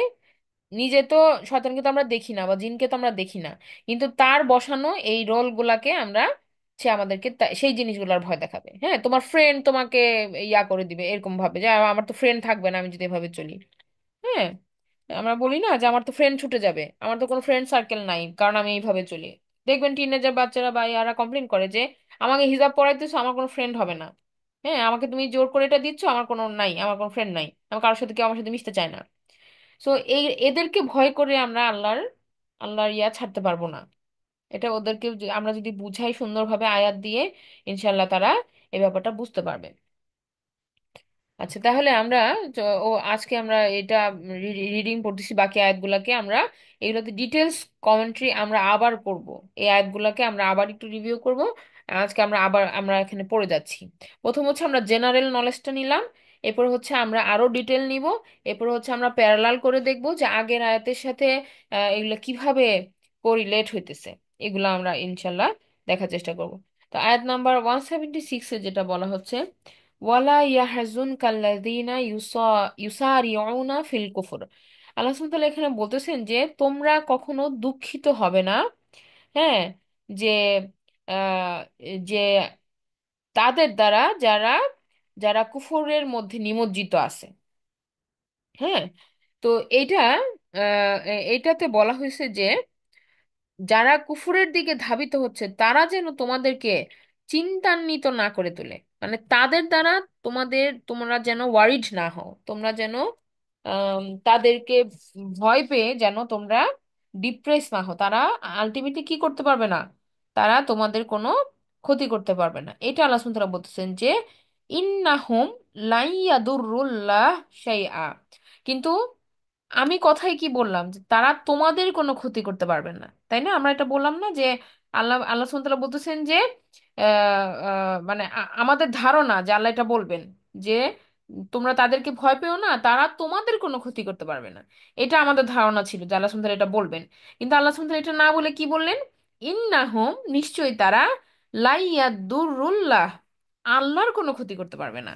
নিজে তো শয়তানকে তো আমরা দেখি না, বা জিনকে তো আমরা দেখি না, কিন্তু তার বসানো এই রোল গুলাকে আমরা, সে আমাদেরকে সেই জিনিসগুলোর ভয় দেখাবে। হ্যাঁ, তোমার ফ্রেন্ড তোমাকে ইয়া করে দিবে এরকম ভাবে যে আমার তো ফ্রেন্ড থাকবে না আমি যদি এভাবে চলি। হ্যাঁ, আমরা বলি না যে আমার তো ফ্রেন্ড ছুটে যাবে, আমার তো কোনো ফ্রেন্ড সার্কেল নাই কারণ আমি এইভাবে চলি। দেখবেন টিনেজার বাচ্চারা বা ইয়ারা কমপ্লেন করে যে আমাকে হিজাব পরাইতেছো, আমার কোনো ফ্রেন্ড হবে না। হ্যাঁ, আমাকে তুমি জোর করে এটা দিচ্ছ, আমার কোনো নাই, আমার কোনো ফ্রেন্ড নাই, আমার কারোর সাথে কেউ আমার সাথে মিশতে চায় না। সো এদেরকে ভয় করে আমরা আল্লাহর ইয়া ছাড়তে পারবো না। এটা ওদেরকে আমরা যদি বুঝাই সুন্দরভাবে আয়াত দিয়ে, ইনশাল্লাহ তারা এই ব্যাপারটা বুঝতে পারবে। আচ্ছা, তাহলে আমরা আজকে আমরা এটা রিডিং পড়তেছি বাকি আয়াতগুলোকে আমরা, এগুলোতে ডিটেলস কমেন্ট্রি আমরা আবার করব। এই আয়াতগুলোকে আমরা আবার একটু রিভিউ করব। আজকে আমরা এখানে পড়ে যাচ্ছি। প্রথম হচ্ছে আমরা জেনারেল নলেজটা নিলাম, এরপর হচ্ছে আমরা আরো ডিটেল নিব, এরপর হচ্ছে আমরা প্যারালাল করে দেখব যে আগের আয়াতের সাথে এগুলো কিভাবে কোরিলেট হইতেছে। এগুলো আমরা ইনশাল্লাহ দেখার চেষ্টা করব। তো আয়াত নাম্বার 176-এ যেটা বলা হচ্ছে, ওয়ালা ইয়াহজুন কাল্লাযীনা ইউসারিউনা ফিল কুফর। আল্লাহ সুবহানাহু ওয়া তাআলা এখানে বলতেছেন যে তোমরা কখনো দুঃখিত হবে না। হ্যাঁ, যে আহ, যে তাদের দ্বারা যারা যারা কুফরের মধ্যে নিমজ্জিত আছে। হ্যাঁ, তো এইটা এইটাতে বলা হয়েছে যে যারা কুফরের দিকে ধাবিত হচ্ছে তারা যেন তোমাদেরকে চিন্তান্বিত না করে তোলে, মানে তাদের দ্বারা তোমরা যেন ওয়ারিড না হও, তোমরা যেন তাদেরকে ভয় পেয়ে যেন তোমরা ডিপ্রেস না হও। তারা আলটিমেটলি কি করতে পারবে না, তারা তোমাদের কোনো ক্ষতি করতে পারবে না। এটা আল্লাহ সুবহানাহু ওয়া তাআলা বলতেছেন যে ইন্নাহুম লাইয়াদুরুল্লাহ শাইআ। কিন্তু আমি কথাই কি বললাম যে তারা তোমাদের কোনো ক্ষতি করতে পারবেন না, তাই না? আমরা এটা বললাম না যে আল্লাহ সুবহানাহু ওয়া তাআলা বলতেছেন যে মানে আমাদের ধারণা যে আল্লাহ এটা বলবেন যে তোমরা তাদেরকে ভয় পেও না, তারা তোমাদের কোনো ক্ষতি করতে পারবে না। এটা আমাদের ধারণা ছিল যে আল্লাহ সুবহানাহু ওয়া তাআলা এটা বলবেন, কিন্তু আল্লাহ সুবহানাহু ওয়া তাআলা এটা না বলে কি বললেন? ইন্নাহুম, নিশ্চয়ই তারা, লাইয়াদুরুল্লাহ, আল্লাহর কোনো ক্ষতি করতে পারবে না,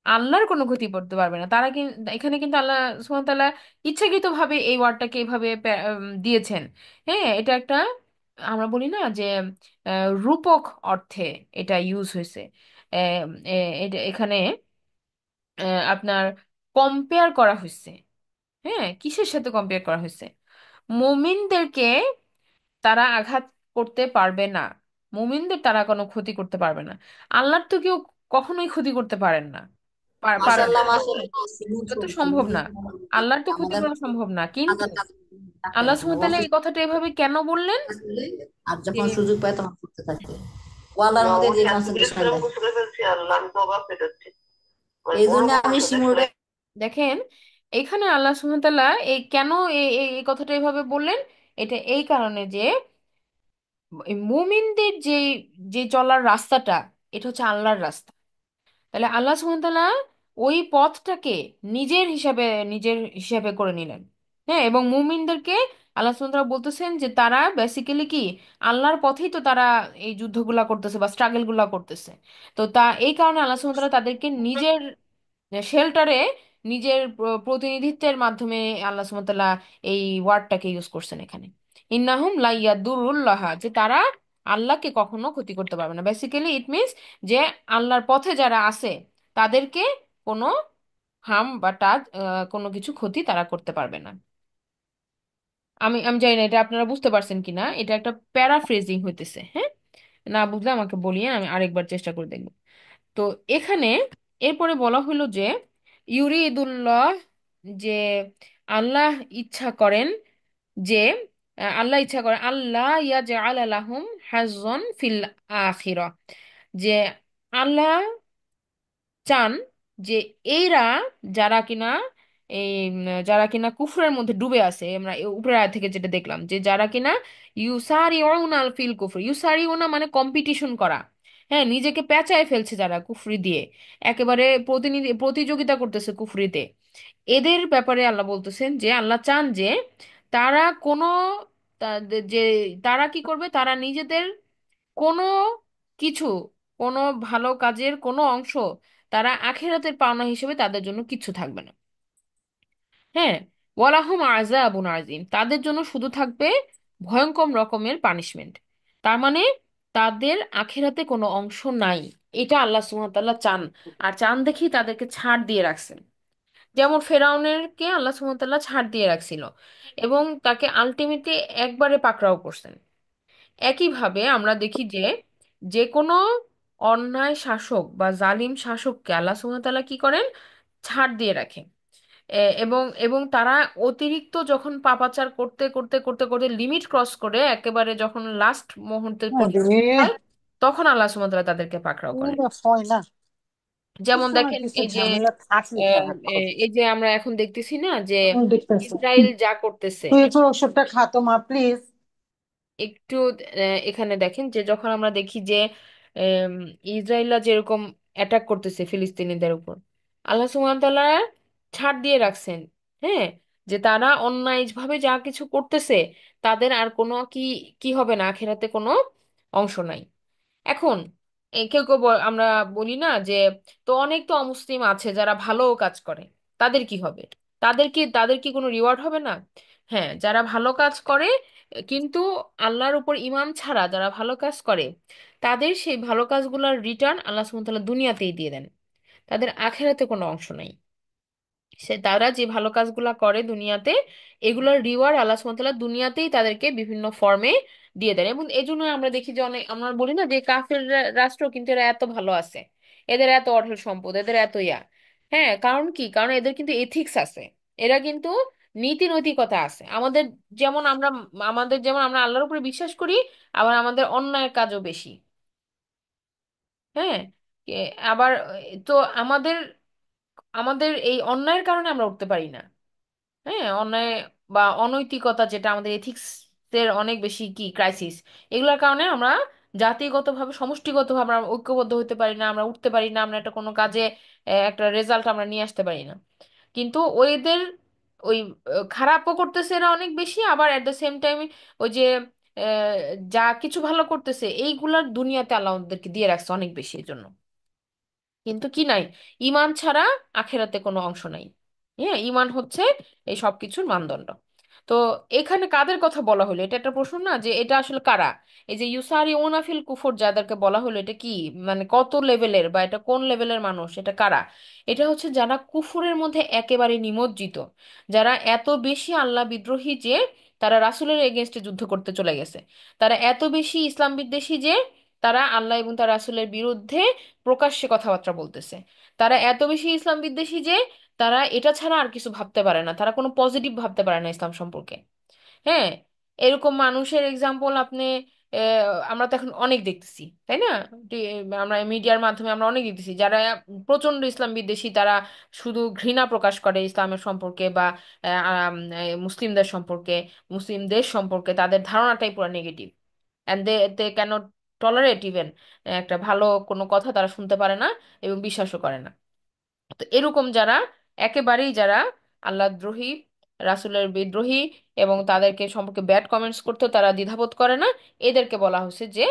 আল্লাহর কোনো ক্ষতি করতে পারবে না তারা। এখানে কিন্তু আল্লাহ সুবহানাহু ওয়া তাআলা ইচ্ছাকৃত ভাবে এই ওয়ার্ডটাকে এইভাবে দিয়েছেন। হ্যাঁ, এটা একটা, আমরা বলি না যে রূপক অর্থে এটা ইউজ হয়েছে। এটা এখানে আপনার কম্পেয়ার করা হয়েছে। হ্যাঁ, কিসের সাথে কম্পেয়ার করা হয়েছে? মুমিনদেরকে তারা আঘাত করতে পারবে না, মুমিনদের তারা কোনো ক্ষতি করতে পারবে না। আল্লাহর তো কেউ কখনোই ক্ষতি করতে পারেন না, পারে না, মাশাআল্লাহ, মাশাআল্লাহ, স্মুথ এটা তো বলছেন, সম্ভব বুঝতে না, পারছি। আল্লাহর তো ক্ষতি আমাদের করা সম্ভব না। কিন্তু আল্লাহ তাআলা ডাকতে আল্লাহ থাকে না, সুবহানাহু ওয়া তাআলা এই কথাটা এভাবে কেন বললেন? আসলে, আর যে যখন সুযোগ পায় তখন করতে থাকে। ও আল্লাহর মধ্যে যে কনসেন্ট্রেশন দেয়, এই জন্য আমি শিমুরে। দেখেন, এখানে আল্লাহ সুবহানাহু ওয়া তাআলা এই কেন এই কথাটা এভাবে বললেন, এটা এই কারণে যে এই মুমিনদের যে যে চলার রাস্তাটা, এটা হচ্ছে আল্লাহর রাস্তা। তাহলে আল্লাহ সুবহানাহু ওয়া তাআলা ওই পথটাকে নিজের হিসাবে করে নিলেন। হ্যাঁ, এবং মুমিনদেরকে আল্লাহ সুবহানাহু ওয়া তাআলা বলতেছেন যে তারা বেসিক্যালি কি, আল্লাহর পথেই তো তারা এই যুদ্ধগুলা করতেছে বা স্ট্রাগল গুলা করতেছে। তো এই কারণে আল্লাহ সুবহানাহু ওয়া তাআলা তাদেরকে নিজের শেল্টারে, নিজের প্রতিনিধিত্বের মাধ্যমে আল্লাহ সুবহানাহু ওয়া তাআলা এই ওয়ার্ডটাকে ইউজ করছেন এখানে। ইন্নাহুম লা ইয়াদুরুল্লাহ, যে তারা আল্লাহকে কখনো ক্ষতি করতে পারবে না। বেসিক্যালি ইট মিনস যে আল্লাহর পথে যারা আছে তাদেরকে কোনো হার্ম বা কোনো কিছু ক্ষতি তারা করতে পারবে না। আমি আমি জানি না এটা আপনারা বুঝতে পারছেন কিনা, এটা একটা প্যারাফ্রেজিং হইতেছে। হ্যাঁ, না বুঝলে আমাকে বলিয়ে, আমি আরেকবার চেষ্টা করে দেখব। তো এখানে এরপরে বলা হলো যে ইউরিদুল্লাহ, যে আল্লাহ ইচ্ছা করেন, যে আল্লাহ ইচ্ছা করেন আল্লাহ ইয়াজআলা লাহুম হাজ্জান ফিল আখিরাহ, যে আল্লাহ চান যে এইরা, যারা কিনা যারা কিনা কুফরের মধ্যে ডুবে আছে, আমরা উপরের আয়াত থেকে যেটা দেখলাম যে যারা কিনা ইউসারিউনা ফিল কুফর, ইউসারিউনা মানে কম্পিটিশন করা। হ্যাঁ, নিজেকে পেঁচায় ফেলছে যারা কুফরি দিয়ে, একেবারে প্রতিযোগিতা করতেছে কুফরিতে। এদের ব্যাপারে আল্লাহ বলতেছেন যে আল্লাহ চান যে তারা কোনো যে তারা কি করবে, তারা নিজেদের কোনো কিছু, কোনো ভালো কাজের কোনো অংশ তারা আখিরাতের পাওনা হিসেবে তাদের জন্য কিচ্ছু থাকবে না। হ্যাঁ, ওয়ালাহুম আযাবুন আযীম, তাদের জন্য শুধু থাকবে ভয়ঙ্কর রকমের পানিশমেন্ট। তার মানে তাদের আখিরাতে কোনো অংশ নাই, এটা আল্লাহ সুবহানাহু ওয়া তাআলা চান। আর চান দেখি তাদেরকে ছাড় দিয়ে রাখছেন। যেমন ফেরাউনেরকে আল্লাহ সুবহানাহু ওয়া তাআলা ছাড় দিয়ে রাখছিল এবং তাকে আলটিমেটলি একবারে পাকড়াও করছেন। একইভাবে আমরা দেখি যে যে কোনো অন্যায় শাসক বা জালিম শাসককে আল্লাহ সুবহানাহু ওয়া তাআলা কি করেন, ছাড় দিয়ে রাখেন। এবং এবং তারা অতিরিক্ত যখন পাপাচার করতে করতে করতে করতে লিমিট ক্রস করে একেবারে যখন লাস্ট মুহূর্তে পর্যন্ত আরে হয়, তখন আল্লাহ সুবহানাহু ওয়া তাআলা তাদেরকে পাকড়াও করেন। পুরো হয় না, যেমন কিছু না দেখেন কিছু এই যে ঝামেলা থাকি সারাক্ষণ। এই যে আমরা এখন দেখতেছি না যে এখন দেখতেছি, ইসরায়েল যা করতেছে। তুই একটু ওষুধটা খাতো মা প্লিজ। একটু এখানে দেখেন যে যখন আমরা দেখি যে আম, ইসরায়েলরা যেরকম অ্যাটাক করতেছে ফিলিস্তিনিদের উপর, আল্লাহ সুবহানাহু ওয়া তাআলা ছাড় দিয়ে রাখছেন। হ্যাঁ, যে তারা অন্যায়ভাবে যা কিছু করতেছে, তাদের আর কোনো কি কি হবে না, আখিরাতে কোনো অংশ নাই। এখন কেউ কেউ আমরা বলি না যে তো অনেক তো অমুসলিম আছে যারা ভালো কাজ করে, তাদের কি হবে? তাদের কি কোনো রিওয়ার্ড হবে না? হ্যাঁ, যারা ভালো কাজ করে কিন্তু আল্লাহর উপর ঈমান ছাড়া যারা ভালো কাজ করে, তাদের সেই ভালো কাজগুলোর রিটার্ন আল্লাহ সুবহানাহু ওয়া তাআলা দুনিয়াতেই দিয়ে দেন। তাদের আখিরাতে কোনো অংশ নাই। সে তারা যে ভালো কাজগুলা করে দুনিয়াতে, এগুলোর রিওয়ার্ড আল্লাহ সুবহানাহু ওয়া তাআলা দুনিয়াতেই তাদেরকে বিভিন্ন ফর্মে দিয়ে দেন। এবং এই জন্য আমরা দেখি যে অনেক, আমরা বলি না যে কাফের রাষ্ট্র কিন্তু এরা এত ভালো আছে, এদের এত অঢেল সম্পদ, এদের এত ইয়া। হ্যাঁ, কারণ কি? কারণ এদের কিন্তু এথিক্স আছে, এরা কিন্তু নীতি নৈতিকতা আছে। আমাদের যেমন আমরা আল্লাহর উপরে বিশ্বাস করি, আবার আমাদের অন্যায়ের কাজও বেশি। হ্যাঁ, আবার তো আমাদের আমাদের এই অন্যায়ের কারণে আমরা উঠতে পারি না। হ্যাঁ, অন্যায় বা অনৈতিকতা যেটা আমাদের এথিক্স এর অনেক বেশি কি ক্রাইসিস, এগুলোর কারণে আমরা জাতিগতভাবে সমষ্টিগতভাবে আমরা ঐক্যবদ্ধ হতে পারি না, আমরা উঠতে পারি না, আমরা একটা কোনো কাজে একটা রেজাল্ট আমরা নিয়ে আসতে পারি না। কিন্তু ওইদের ওই খারাপও করতেছে এরা অনেক বেশি, আবার এট দ্য সেম টাইম ওই যে আহ, যা কিছু ভালো করতেছে এইগুলার দুনিয়াতে আল্লাহ ওদেরকে দিয়ে রাখছে অনেক বেশি এই জন্য। কিন্তু কি নাই, ঈমান ছাড়া আখেরাতে কোনো অংশ নাই। হ্যাঁ, ঈমান হচ্ছে এই সব কিছুর মানদণ্ড। তো এখানে কাদের কথা বলা হলো, এটা একটা প্রশ্ন না যে এটা আসলে কারা? এই যে ইউসারি ওনাফিল কুফর যাদেরকে বলা হলো, এটা কি মানে কত লেভেলের বা এটা কোন লেভেলের মানুষ, এটা কারা? এটা হচ্ছে যারা কুফরের মধ্যে একেবারে নিমজ্জিত, যারা এত বেশি আল্লাহ বিদ্রোহী যে তারা রাসূলের এগেনস্টে যুদ্ধ করতে চলে গেছে, তারা এত বেশি ইসলাম বিদ্বেষী যে তারা আল্লাহ এবং তার রাসূলের বিরুদ্ধে প্রকাশ্যে কথাবার্তা বলতেছে, তারা এত বেশি ইসলাম বিদ্বেষী যে তারা এটা ছাড়া আর কিছু ভাবতে পারে না, তারা কোনো পজিটিভ ভাবতে পারে না ইসলাম সম্পর্কে। হ্যাঁ, এরকম মানুষের এক্সাম্পল আপনি আমরা তো এখন অনেক দেখতেছি, তাই না? আমরা মিডিয়ার মাধ্যমে আমরা অনেক দেখতেছি যারা প্রচন্ড ইসলাম বিদ্বেষী, তারা শুধু ঘৃণা প্রকাশ করে ইসলামের সম্পর্কে বা মুসলিমদের সম্পর্কে, মুসলিম দেশ সম্পর্কে তাদের ধারণাটাই পুরো negative. And they cannot tolerate even একটা ভালো কোনো কথা তারা শুনতে পারে না এবং বিশ্বাসও করে না। তো এরকম যারা একেবারেই যারা আল্লাহ দ্রোহী, রাসূলের বিদ্রোহী এবং তাদেরকে সম্পর্কে ব্যাড কমেন্টস করতেও তারা দ্বিধাবোধ করে না, এদেরকে বলা হচ্ছে যে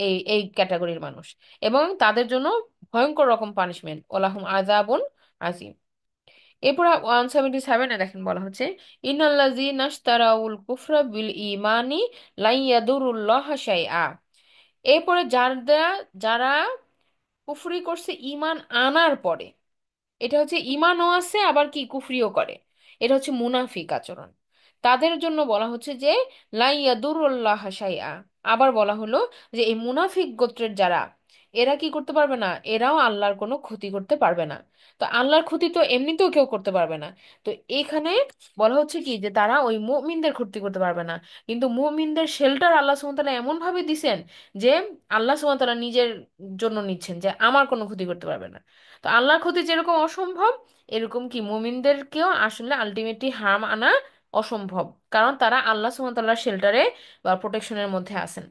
এই এই ক্যাটাগরির মানুষ। এবং তাদের জন্য ভয়ঙ্কর রকম পানিশমেন্ট, ওলাহুম আযাবুন আজিম। এরপর 177 দেখেন বলা হচ্ছে, ইন্নাল্লাযীনা ইশতারাউল কুফরা বিল ঈমানি লা ইয়াদুরুল্লাহা শাইআ। এরপরে যারা যারা কুফরি করছে ঈমান আনার পরে, এটা হচ্ছে ইমানও আছে আবার কি কুফরিও করে, এটা হচ্ছে মুনাফিক আচরণ। তাদের জন্য বলা হচ্ছে যে লা ইয়াদুরুল্লাহ শাইআ। আবার বলা হলো যে এই মুনাফিক গোত্রের যারা, এরা কি করতে পারবে না, এরাও আল্লাহর কোনো ক্ষতি করতে পারবে না। তো আল্লাহর ক্ষতি তো এমনিতেও কেউ করতে পারবে না। তো এখানে বলা হচ্ছে কি যে তারা ওই মুমিনদের ক্ষতি করতে পারবে না, কিন্তু মুমিনদের শেল্টার আল্লাহ সুবহানাহু ওয়া তাআলা এমন ভাবে দিছেন যে আল্লাহ সুবহানাহু ওয়া তাআলা নিজের জন্য নিচ্ছেন যে আমার কোনো ক্ষতি করতে পারবে না। তো আল্লাহর ক্ষতি যেরকম অসম্ভব, এরকম কি মুমিনদেরকেও আসলে আলটিমেটলি হার্ম আনা অসম্ভব, কারণ তারা আল্লাহ সুবহানাহু ওয়া তাআলার শেল্টারে বা প্রোটেকশনের মধ্যে আছেন।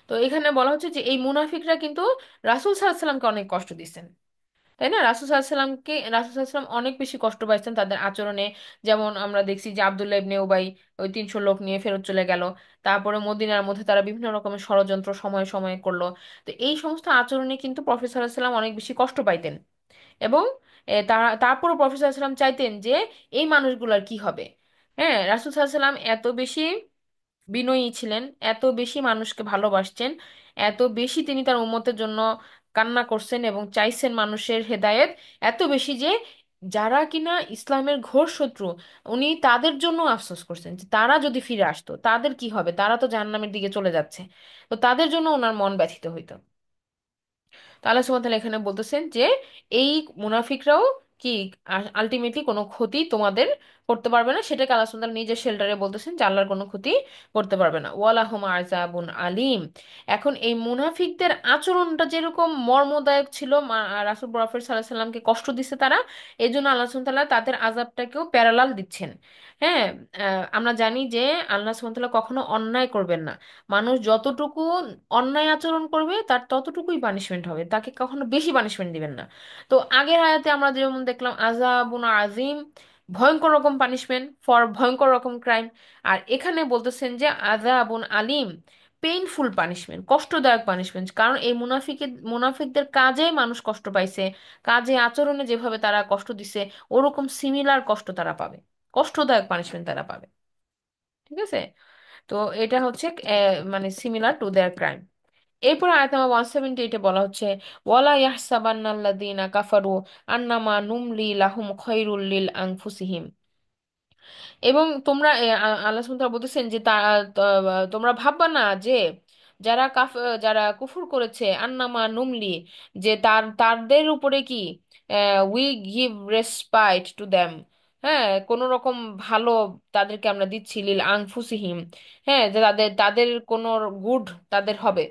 তো এখানে বলা হচ্ছে যে এই মুনাফিকরা কিন্তু রাসূল সাল্লাল্লাহু আলাইহি ওয়াসাল্লামকে অনেক কষ্ট দিচ্ছেন, তাই না? রাসূল সাল্লাল্লাহু আলাইহি ওয়াসাল্লাম অনেক বেশি কষ্ট পাইছেন তাদের আচরণে। যেমন আমরা দেখছি যে আব্দুল্লাহ ইবনে উবাই ওই 300 লোক নিয়ে ফেরত চলে গেল, তারপরে মদিনার মধ্যে তারা বিভিন্ন রকমের ষড়যন্ত্র সময়ে সময়ে করলো। তো এই সমস্ত আচরণে কিন্তু প্রফেসর সাল্লাল্লাহু আলাইহি ওয়াসাল্লাম অনেক বেশি কষ্ট পাইতেন। এবং তারপরও প্রফেসর সাল্লাম চাইতেন যে এই মানুষগুলোর কি হবে। হ্যাঁ, রাসূল সাল্লাম এত বেশি বিনয়ী ছিলেন, এত বেশি মানুষকে ভালোবাসছেন, এত বেশি তিনি তার উম্মতের জন্য কান্না করছেন এবং চাইছেন মানুষের হেদায়েত, এত বেশি যে যারা কিনা ইসলামের ঘোর শত্রু, উনি তাদের জন্য আফসোস করছেন যে তারা যদি ফিরে আসতো তাদের কি হবে, তারা তো জাহান্নামের দিকে চলে যাচ্ছে। তো তাদের জন্য ওনার মন ব্যথিত হইতো। তো আল্লাহ সুবহানাহু ওয়া তাআলা এখানে বলতেছেন যে এই মুনাফিকরাও কি আলটিমেটলি কোনো ক্ষতি তোমাদের করতে পারবে না, সেটাকে আল্লাহ সুবহানাহু ওয়া তাআলা নিজের শেল্টারে বলতেছেন যে আল্লাহর কোনো ক্ষতি করতে পারবে না। ওয়ালাহুম আযাবুন আলিম। এখন এই মুনাফিকদের আচরণটা যেরকম মর্মদায়ক ছিল, রাসূল প্রফেট সাল্লাল্লাহু আলাইহি সাল্লামকে কষ্ট দিচ্ছে তারা, এই জন্য আল্লাহ সুবহানাহু ওয়া তাআলা তাদের আযাবটাকেও প্যারালাল দিচ্ছেন। হ্যাঁ, আমরা জানি যে আল্লাহ সুবহানাহু ওয়া তাআলা কখনো অন্যায় করবেন না। মানুষ যতটুকু অন্যায় আচরণ করবে তার ততটুকুই পানিশমেন্ট হবে, তাকে কখনো বেশি পানিশমেন্ট দিবেন না। তো আগের আয়াতে আমরা যেমন দেখলাম আযাবুন আজিম, ভয়ঙ্কর রকম পানিশমেন্ট ফর ভয়ঙ্কর রকম ক্রাইম। আর এখানে বলতেছেন যে আযাবুন আলিম, পেইনফুল পানিশমেন্ট, কষ্টদায়ক পানিশমেন্ট, কারণ এই মুনাফিকদের কাজে মানুষ কষ্ট পাইছে, কাজে আচরণে যেভাবে তারা কষ্ট দিছে ওরকম সিমিলার কষ্ট তারা পাবে, কষ্টদায়ক পানিশমেন্ট তারা পাবে। ঠিক আছে? তো এটা হচ্ছে মানে সিমিলার টু দেয়ার ক্রাইম। এরপর আয়াত নাম্বার 178 বলা হচ্ছে ওয়ালা ইয়াহসাবান্নাল্লাযীনা কাফারু আন্নামা নুমলি লাহুম খায়রুল লিল আনফুসিহিম। এবং তোমরা আল্লাহ সুবহানাহু ওয়া তাআলা বলতেছেন যে তোমরা ভাববা না যে যারা কুফর করেছে আন্নামা নুমলি, যে তাদের উপরে কি we give respite to them, হ্যাঁ কোন রকম ভালো তাদেরকে আমরা দিচ্ছি লিল আনফুসিহিম, হ্যাঁ যে তাদের তাদের কোনো গুড তাদের হবে।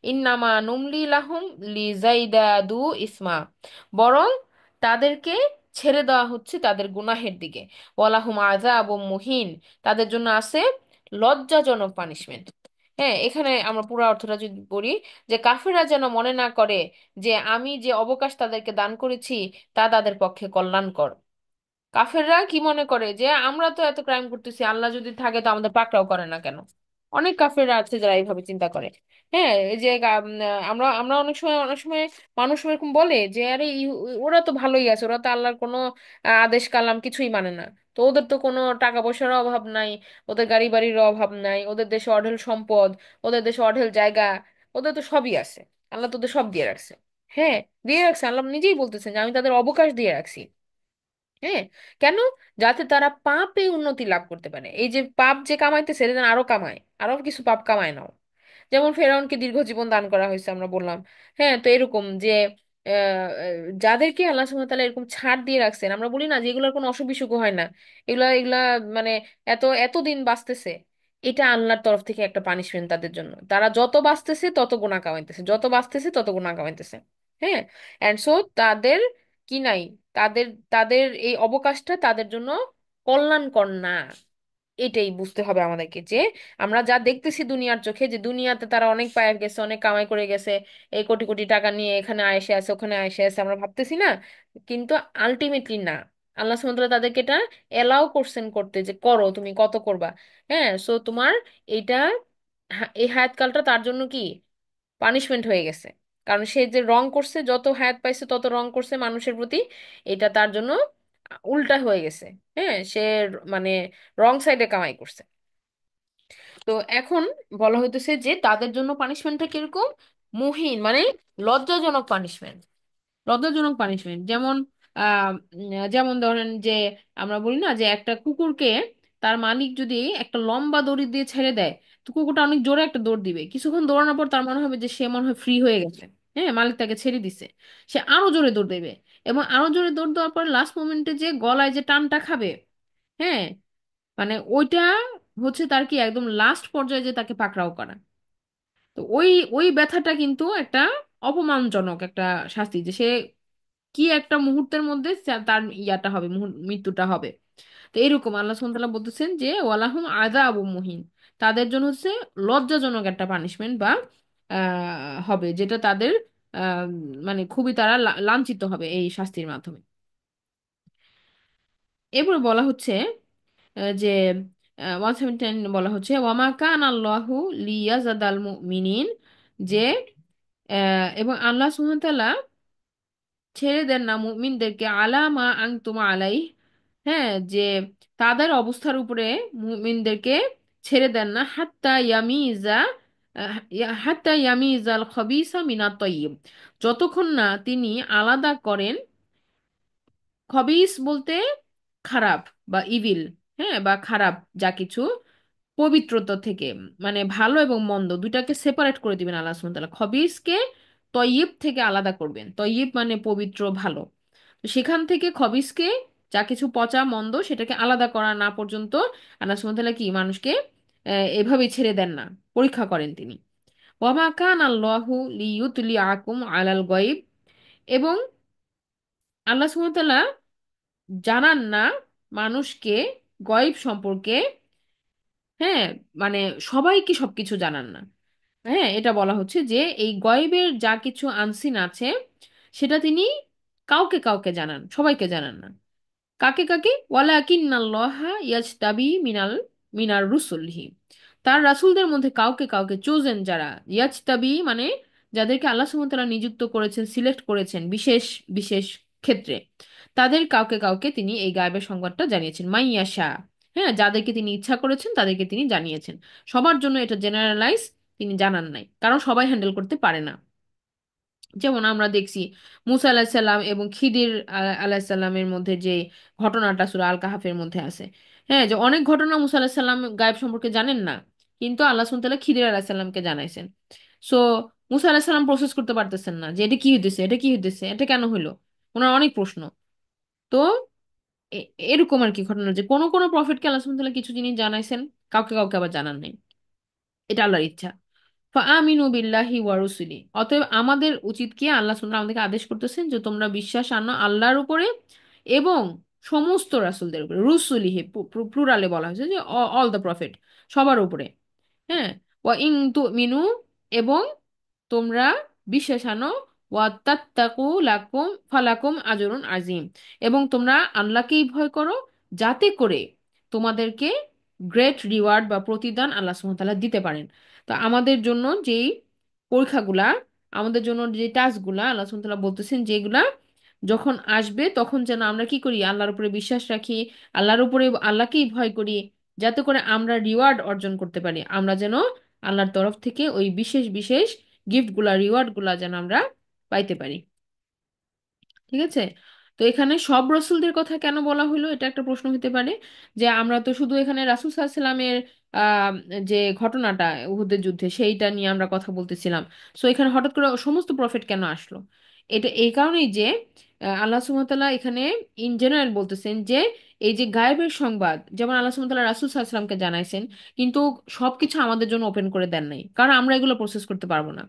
ইন্নামা নুমলি লাহুম লিজাইদাদু ইসমা, বরং তাদেরকে ছেড়ে দেওয়া হচ্ছে তাদের গুনাহের দিকে। ওয়ালাহুম আযাবুম মুহিন, তাদের জন্য আছে লজ্জাজনক পানিশমেন্ট। হ্যাঁ, এখানে আমরা পুরো অর্থটা যদি পড়ি, যে কাফিররা যেন মনে না করে যে আমি যে অবকাশ তাদেরকে দান করেছি তা তাদের পক্ষে কল্যাণকর। কাফেররা কি মনে করে যে আমরা তো এত ক্রাইম করতেছি, আল্লাহ যদি থাকে তো আমাদের পাকড়াও করে না কেন? অনেক কাফেররা আছে যারা এইভাবে চিন্তা করে। হ্যাঁ, এই যে আমরা আমরা অনেক সময় মানুষ এরকম বলে যে আরে ওরা তো ভালোই আছে, ওরা তো আল্লাহর কোনো আদেশ কালাম কিছুই মানে না, তো ওদের তো কোনো টাকা পয়সার অভাব নাই, ওদের গাড়ি বাড়ির অভাব নাই, ওদের দেশে অঢেল সম্পদ, ওদের দেশে অঢেল জায়গা, ওদের তো সবই আছে, আল্লাহ তোদের সব দিয়ে রাখছে। হ্যাঁ, দিয়ে রাখছে, আল্লাহ নিজেই বলতেছেন যে আমি তাদের অবকাশ দিয়ে রাখছি। হ্যাঁ, কেন? যাতে তারা পাপে উন্নতি লাভ করতে পারে, এই যে পাপ যে কামাইতেছে এটা যেন আরো কামায়, আরো কিছু পাপ কামায় নাও। যেমন ফেরাউনকে দীর্ঘ জীবন দান করা হয়েছে আমরা বললাম। হ্যাঁ, তো এরকম যে যাদেরকে আল্লাহ সুবহানাহু ওয়া তাআলা এরকম ছাড় দিয়ে রাখছেন, আমরা বলি না যে এগুলোর কোনো অসুখ বিসুখ হয় না, এগুলা এগুলা মানে এত এত দিন বাঁচতেছে, এটা আল্লাহর তরফ থেকে একটা পানিশমেন্ট তাদের জন্য। তারা যত বাঁচতেছে তত গুনাহ কামাইতেছে, যত বাঁচতেছে তত গুনাহ কামাইতেছে। হ্যাঁ, এন্ড সো তাদের কি নাই, তাদের তাদের এই অবকাশটা তাদের জন্য কল্যাণকর না। এটাই বুঝতে হবে আমাদেরকে, যে আমরা যা দেখতেছি দুনিয়ার চোখে, যে দুনিয়াতে তারা অনেক পায়ে গেছে, অনেক কামাই করে গেছে, এই কোটি কোটি টাকা নিয়ে এখানে আয়েসে আছে ওখানে আয়েসে আছে, আমরা ভাবতেছি না, কিন্তু আলটিমেটলি না। আল্লাহ সুবহানাহু ওয়া তাআলা তাদেরকে এটা এলাও করছেন করতে, যে করো তুমি কত করবা। হ্যাঁ, সো তোমার এইটা এই হায়াতকালটা তার জন্য কি পানিশমেন্ট হয়ে গেছে, কারণ সে যে রং করছে, যত হায়াত পাইছে তত রং করছে মানুষের প্রতি, এটা তার জন্য উল্টা হয়ে গেছে। হ্যাঁ, সে মানে রং সাইডে কামাই করছে। তো এখন বলা হইতেছে যে তাদের জন্য পানিশমেন্টটা কিরকম, মুহিন মানে লজ্জাজনক পানিশমেন্ট। লজ্জাজনক পানিশমেন্ট যেমন যেমন ধরেন যে আমরা বলি না যে একটা কুকুরকে তার মালিক যদি একটা লম্বা দড়ি দিয়ে ছেড়ে দেয়, তো কুকুরটা অনেক জোরে একটা দৌড় দিবে, কিছুক্ষণ দৌড়ানোর পর তার মনে হবে যে সে মনে হয় ফ্রি হয়ে গেছে, হ্যাঁ মালিক তাকে ছেড়ে দিছে, সে আরো জোরে দৌড় দেবে, এবং আরো জোরে দৌড় দেওয়ার পর লাস্ট মোমেন্টে যে গলায় যে টানটা খাবে, হ্যাঁ মানে ওইটা হচ্ছে তার কি একদম লাস্ট পর্যায়ে যে তাকে পাকড়াও করা। তো ওই ওই ব্যথাটা কিন্তু একটা অপমানজনক একটা শাস্তি, যে সে কি একটা মুহূর্তের মধ্যে তার ইয়াটা হবে, মৃত্যুটা হবে। তো এরকম আল্লাহ সুবহানাহু ওয়া তাআলা বলতেছেন যে ওয়ালাহুম আযাবু মুহিন, তাদের জন্য হচ্ছে লজ্জাজনক একটা পানিশমেন্ট বা হবে, যেটা তাদের আহ, মানে খুবই তারা লাঞ্ছিত হবে এই শাস্তির মাধ্যমে। এরপরে বলা হচ্ছে যে 179 বলা হচ্ছে ওয়ামা কান আল্লাহু লিয়াজাদাল মুমিনিন, যে এবং আল্লাহ সুবহানাহু ওয়া তাআলা ছেড়ে দেন না মুমিনদেরকে আলামা আনতুম আলাই, হ্যাঁ, যে তাদের অবস্থার উপরে মুমিনদেরকে ছেড়ে দেন না, হাত্তা ইয়ামিজাল খবিসা মিনাত তয়্যিব, যতক্ষণ না তিনি আলাদা করেন, খবিস বলতে খারাপ বা ইভিল, হ্যাঁ, বা খারাপ যা কিছু, পবিত্রতা থেকে, মানে ভালো এবং মন্দ দুইটাকে সেপারেট করে দিবেন আল্লাহ সুবহানাহু ওয়া তাআলা। খবিসকে তয়্যিব থেকে আলাদা করবেন, তয়্যিব মানে পবিত্র ভালো। তো সেখান থেকে খবিসকে, যা কিছু পচা মন্দ, সেটাকে আলাদা করা না পর্যন্ত আল্লাহ সুবহানাহু ওয়া তাআলা কি মানুষকে এভাবেই ছেড়ে দেন না, পরীক্ষা করেন তিনি। ওয়ামা কান আল্লাহু লিইউতলিআকুম আলাল গায়ব, এবং আল্লাহ সুবহানাহু ওয়া তাআলা জানান না মানুষকে গয়ব সম্পর্কে, হ্যাঁ, মানে সবাইকে সবকিছু জানান না। হ্যাঁ, এটা বলা হচ্ছে যে এই গয়বের যা কিছু আনসিন আছে সেটা তিনি কাউকে কাউকে জানান, সবাইকে জানান না। কাকে কাকে? ওয়ালাকিন্নাল্লাহা ইয়াজতাবি মিনার রুসুলিহি, তার রাসূলদের মধ্যে কাউকে কাউকে, চোজেন যারা, ইয়াজতাবি মানে যাদেরকে আল্লাহ সুবহানাহু ওয়া তাআলা নিযুক্ত করেছেন, সিলেক্ট করেছেন বিশেষ বিশেষ ক্ষেত্রে, তাদের কাউকে কাউকে তিনি এই গায়েবের সংবাদটা জানিয়েছেন। মাইয়াশা, হ্যাঁ, যাদেরকে তিনি ইচ্ছা করেছেন তাদেরকে তিনি জানিয়েছেন। সবার জন্য এটা জেনারেলাইজ তিনি জানান নাই, কারণ সবাই হ্যান্ডেল করতে পারে না। যেমন আমরা দেখছি মুসা আলাহিসাল্লাম এবং খিদির আলাহিসাল্লামের মধ্যে যে ঘটনাটা সূরা আল কাহাফের মধ্যে আছে, হ্যাঁ, যে অনেক ঘটনা মুসা আলাহিসাল্লাম গায়েব সম্পর্কে জানেন না, কিন্তু আল্লাহ সুবহানাহু ওয়া তাআলা খিদির আলাহিসাল্লামকে জানাইছেন। সো মুসা আলাহিসাল্লাম প্রসেস করতে পারতেছেন না যে এটা কি হইতেছে, এটা কি হইতেছে, এটা কেন হইলো, ওনার অনেক প্রশ্ন। তো এরকম আর কি ঘটনা, যে কোনো কোনো প্রফেটকে আল্লাহ সুবহানাহু ওয়া তাআলা কিছু জিনিস জানাইছেন, কাউকে কাউকে আবার জানান নাই। এটা আল্লাহর ইচ্ছা। ফাআমিনু বিল্লাহি ওয়া রুসুলি, অতএব আমাদের উচিত কি, আল্লাহ সুবহানাহু আমাদেরকে আদেশ করতেছেন যে তোমরা বিশ্বাস আনো আল্লাহর উপরে এবং সমস্ত রাসূলদের উপরে। রুসুলিহি প্লুরালে বলা হয়েছে, যে অল দ্য প্রফেট, সবার উপরে। হ্যাঁ, ওয়া ইন তুমিনু, এবং তোমরা বিশ্বাস আনো, ওয়া তাত্তাকু ফালাকুম আজরুন আজিম, এবং তোমরা আল্লাহকেই ভয় করো, যাতে করে তোমাদেরকে গ্রেট রিওয়ার্ড বা প্রতিদান আল্লাহ সুবহানাহু ওয়া তাআলা দিতে পারেন। তো আমাদের জন্য যেই পরীক্ষাগুলা, আমাদের জন্য যে টাস্কগুলা আল্লাহ সুবহানাহু ওয়া তাআলা বলতেছেন, যেগুলা যখন আসবে তখন যেন আমরা কি করি, আল্লাহর উপরে বিশ্বাস রাখি, আল্লাহর উপরে আল্লাহকেই ভয় করি, যাতে করে আমরা রিওয়ার্ড অর্জন করতে পারি, আমরা যেন আল্লাহর তরফ থেকে ওই বিশেষ বিশেষ গিফট গুলা, রিওয়ার্ড গুলা যেন আমরা পাইতে পারি। ঠিক আছে? তো এখানে সব রসুলদের কথা কেন বলা হলো, এটা একটা প্রশ্ন হতে পারে, যে আমরা তো শুধু এখানে রাসূল সাল্লাল্লাহু আলাইহি সাল্লামের আহ যে ঘটনাটা উহুদের যুদ্ধে সেইটা নিয়ে আমরা কথা বলতেছিলাম। সো এখানে হঠাৎ করে সমস্ত প্রফেট কেন আসলো? এটা এই কারণেই যে আল্লাহ সুবহানাহু ওয়া তাআলা এখানে ইন জেনারেল বলতেছেন যে এই যে গায়েবের সংবাদ, যেমন আল্লাহ সুবহানাহু ওয়া তাআলা রাসূল সাল্লাল্লাহু আলাইহি সাল্লামকে জানাইছেন, কিন্তু সবকিছু আমাদের জন্য ওপেন করে দেন নাই, কারণ আমরা এগুলো প্রসেস করতে পারবো না।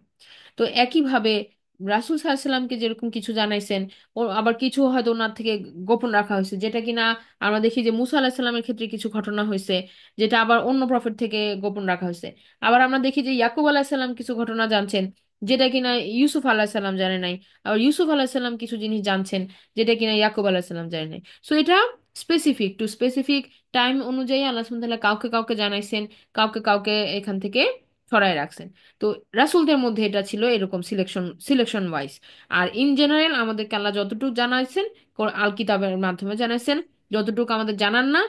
তো একইভাবে রাসূল সাল্লাল্লাহু আলাইহি সাল্লামকে যেরকম কিছু জানাইছেন, ও আবার কিছু হয়তো ওনার থেকে গোপন রাখা হয়েছে, যেটা কিনা আমরা দেখি যে মুসা আলাহিসাল্লামের ক্ষেত্রে কিছু ঘটনা হয়েছে, যেটা আবার অন্য প্রফেট থেকে গোপন রাখা হয়েছে। আবার আমরা দেখি যে ইয়াকুব আলাহিসাল্লাম কিছু ঘটনা জানছেন, যেটা কিনা ইউসুফ আলাহিসাল্লাম জানে নাই। আবার ইউসুফ আলাহিসাল্লাম কিছু জিনিস জানছেন, যেটা কিনা ইয়াকুব আলাহিসাল্লাম জানে নাই। সো এটা স্পেসিফিক টু স্পেসিফিক টাইম অনুযায়ী আল্লাহ সুবহানাহু ওয়া তাআলা কাউকে কাউকে জানাইছেন, কাউকে কাউকে এখান থেকে ছড়ায় রাখছেন। তো রাসূলদের মধ্যে এটা ছিল এরকম সিলেকশন সিলেকশন ওয়াইজ। আর ইন জেনারেল আমাদেরকে আল্লাহ যতটুকু জানাইছেন, আল কিতাবের মাধ্যমে জানাইছেন, যতটুকু আমাদের জানান না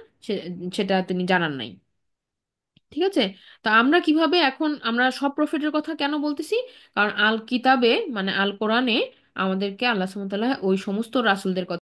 সেটা তিনি জানান নাই। ঠিক আছে? তো আমরা কিভাবে এখন আমরা সব প্রফেটের কথা কেন বলতেছি? কারণ আল কিতাবে মানে আল কোরআনে আমাদেরকে আল্লাহ সুবহানাহু ওয়া তাআলা ওই সমস্ত রাসূলদের কথা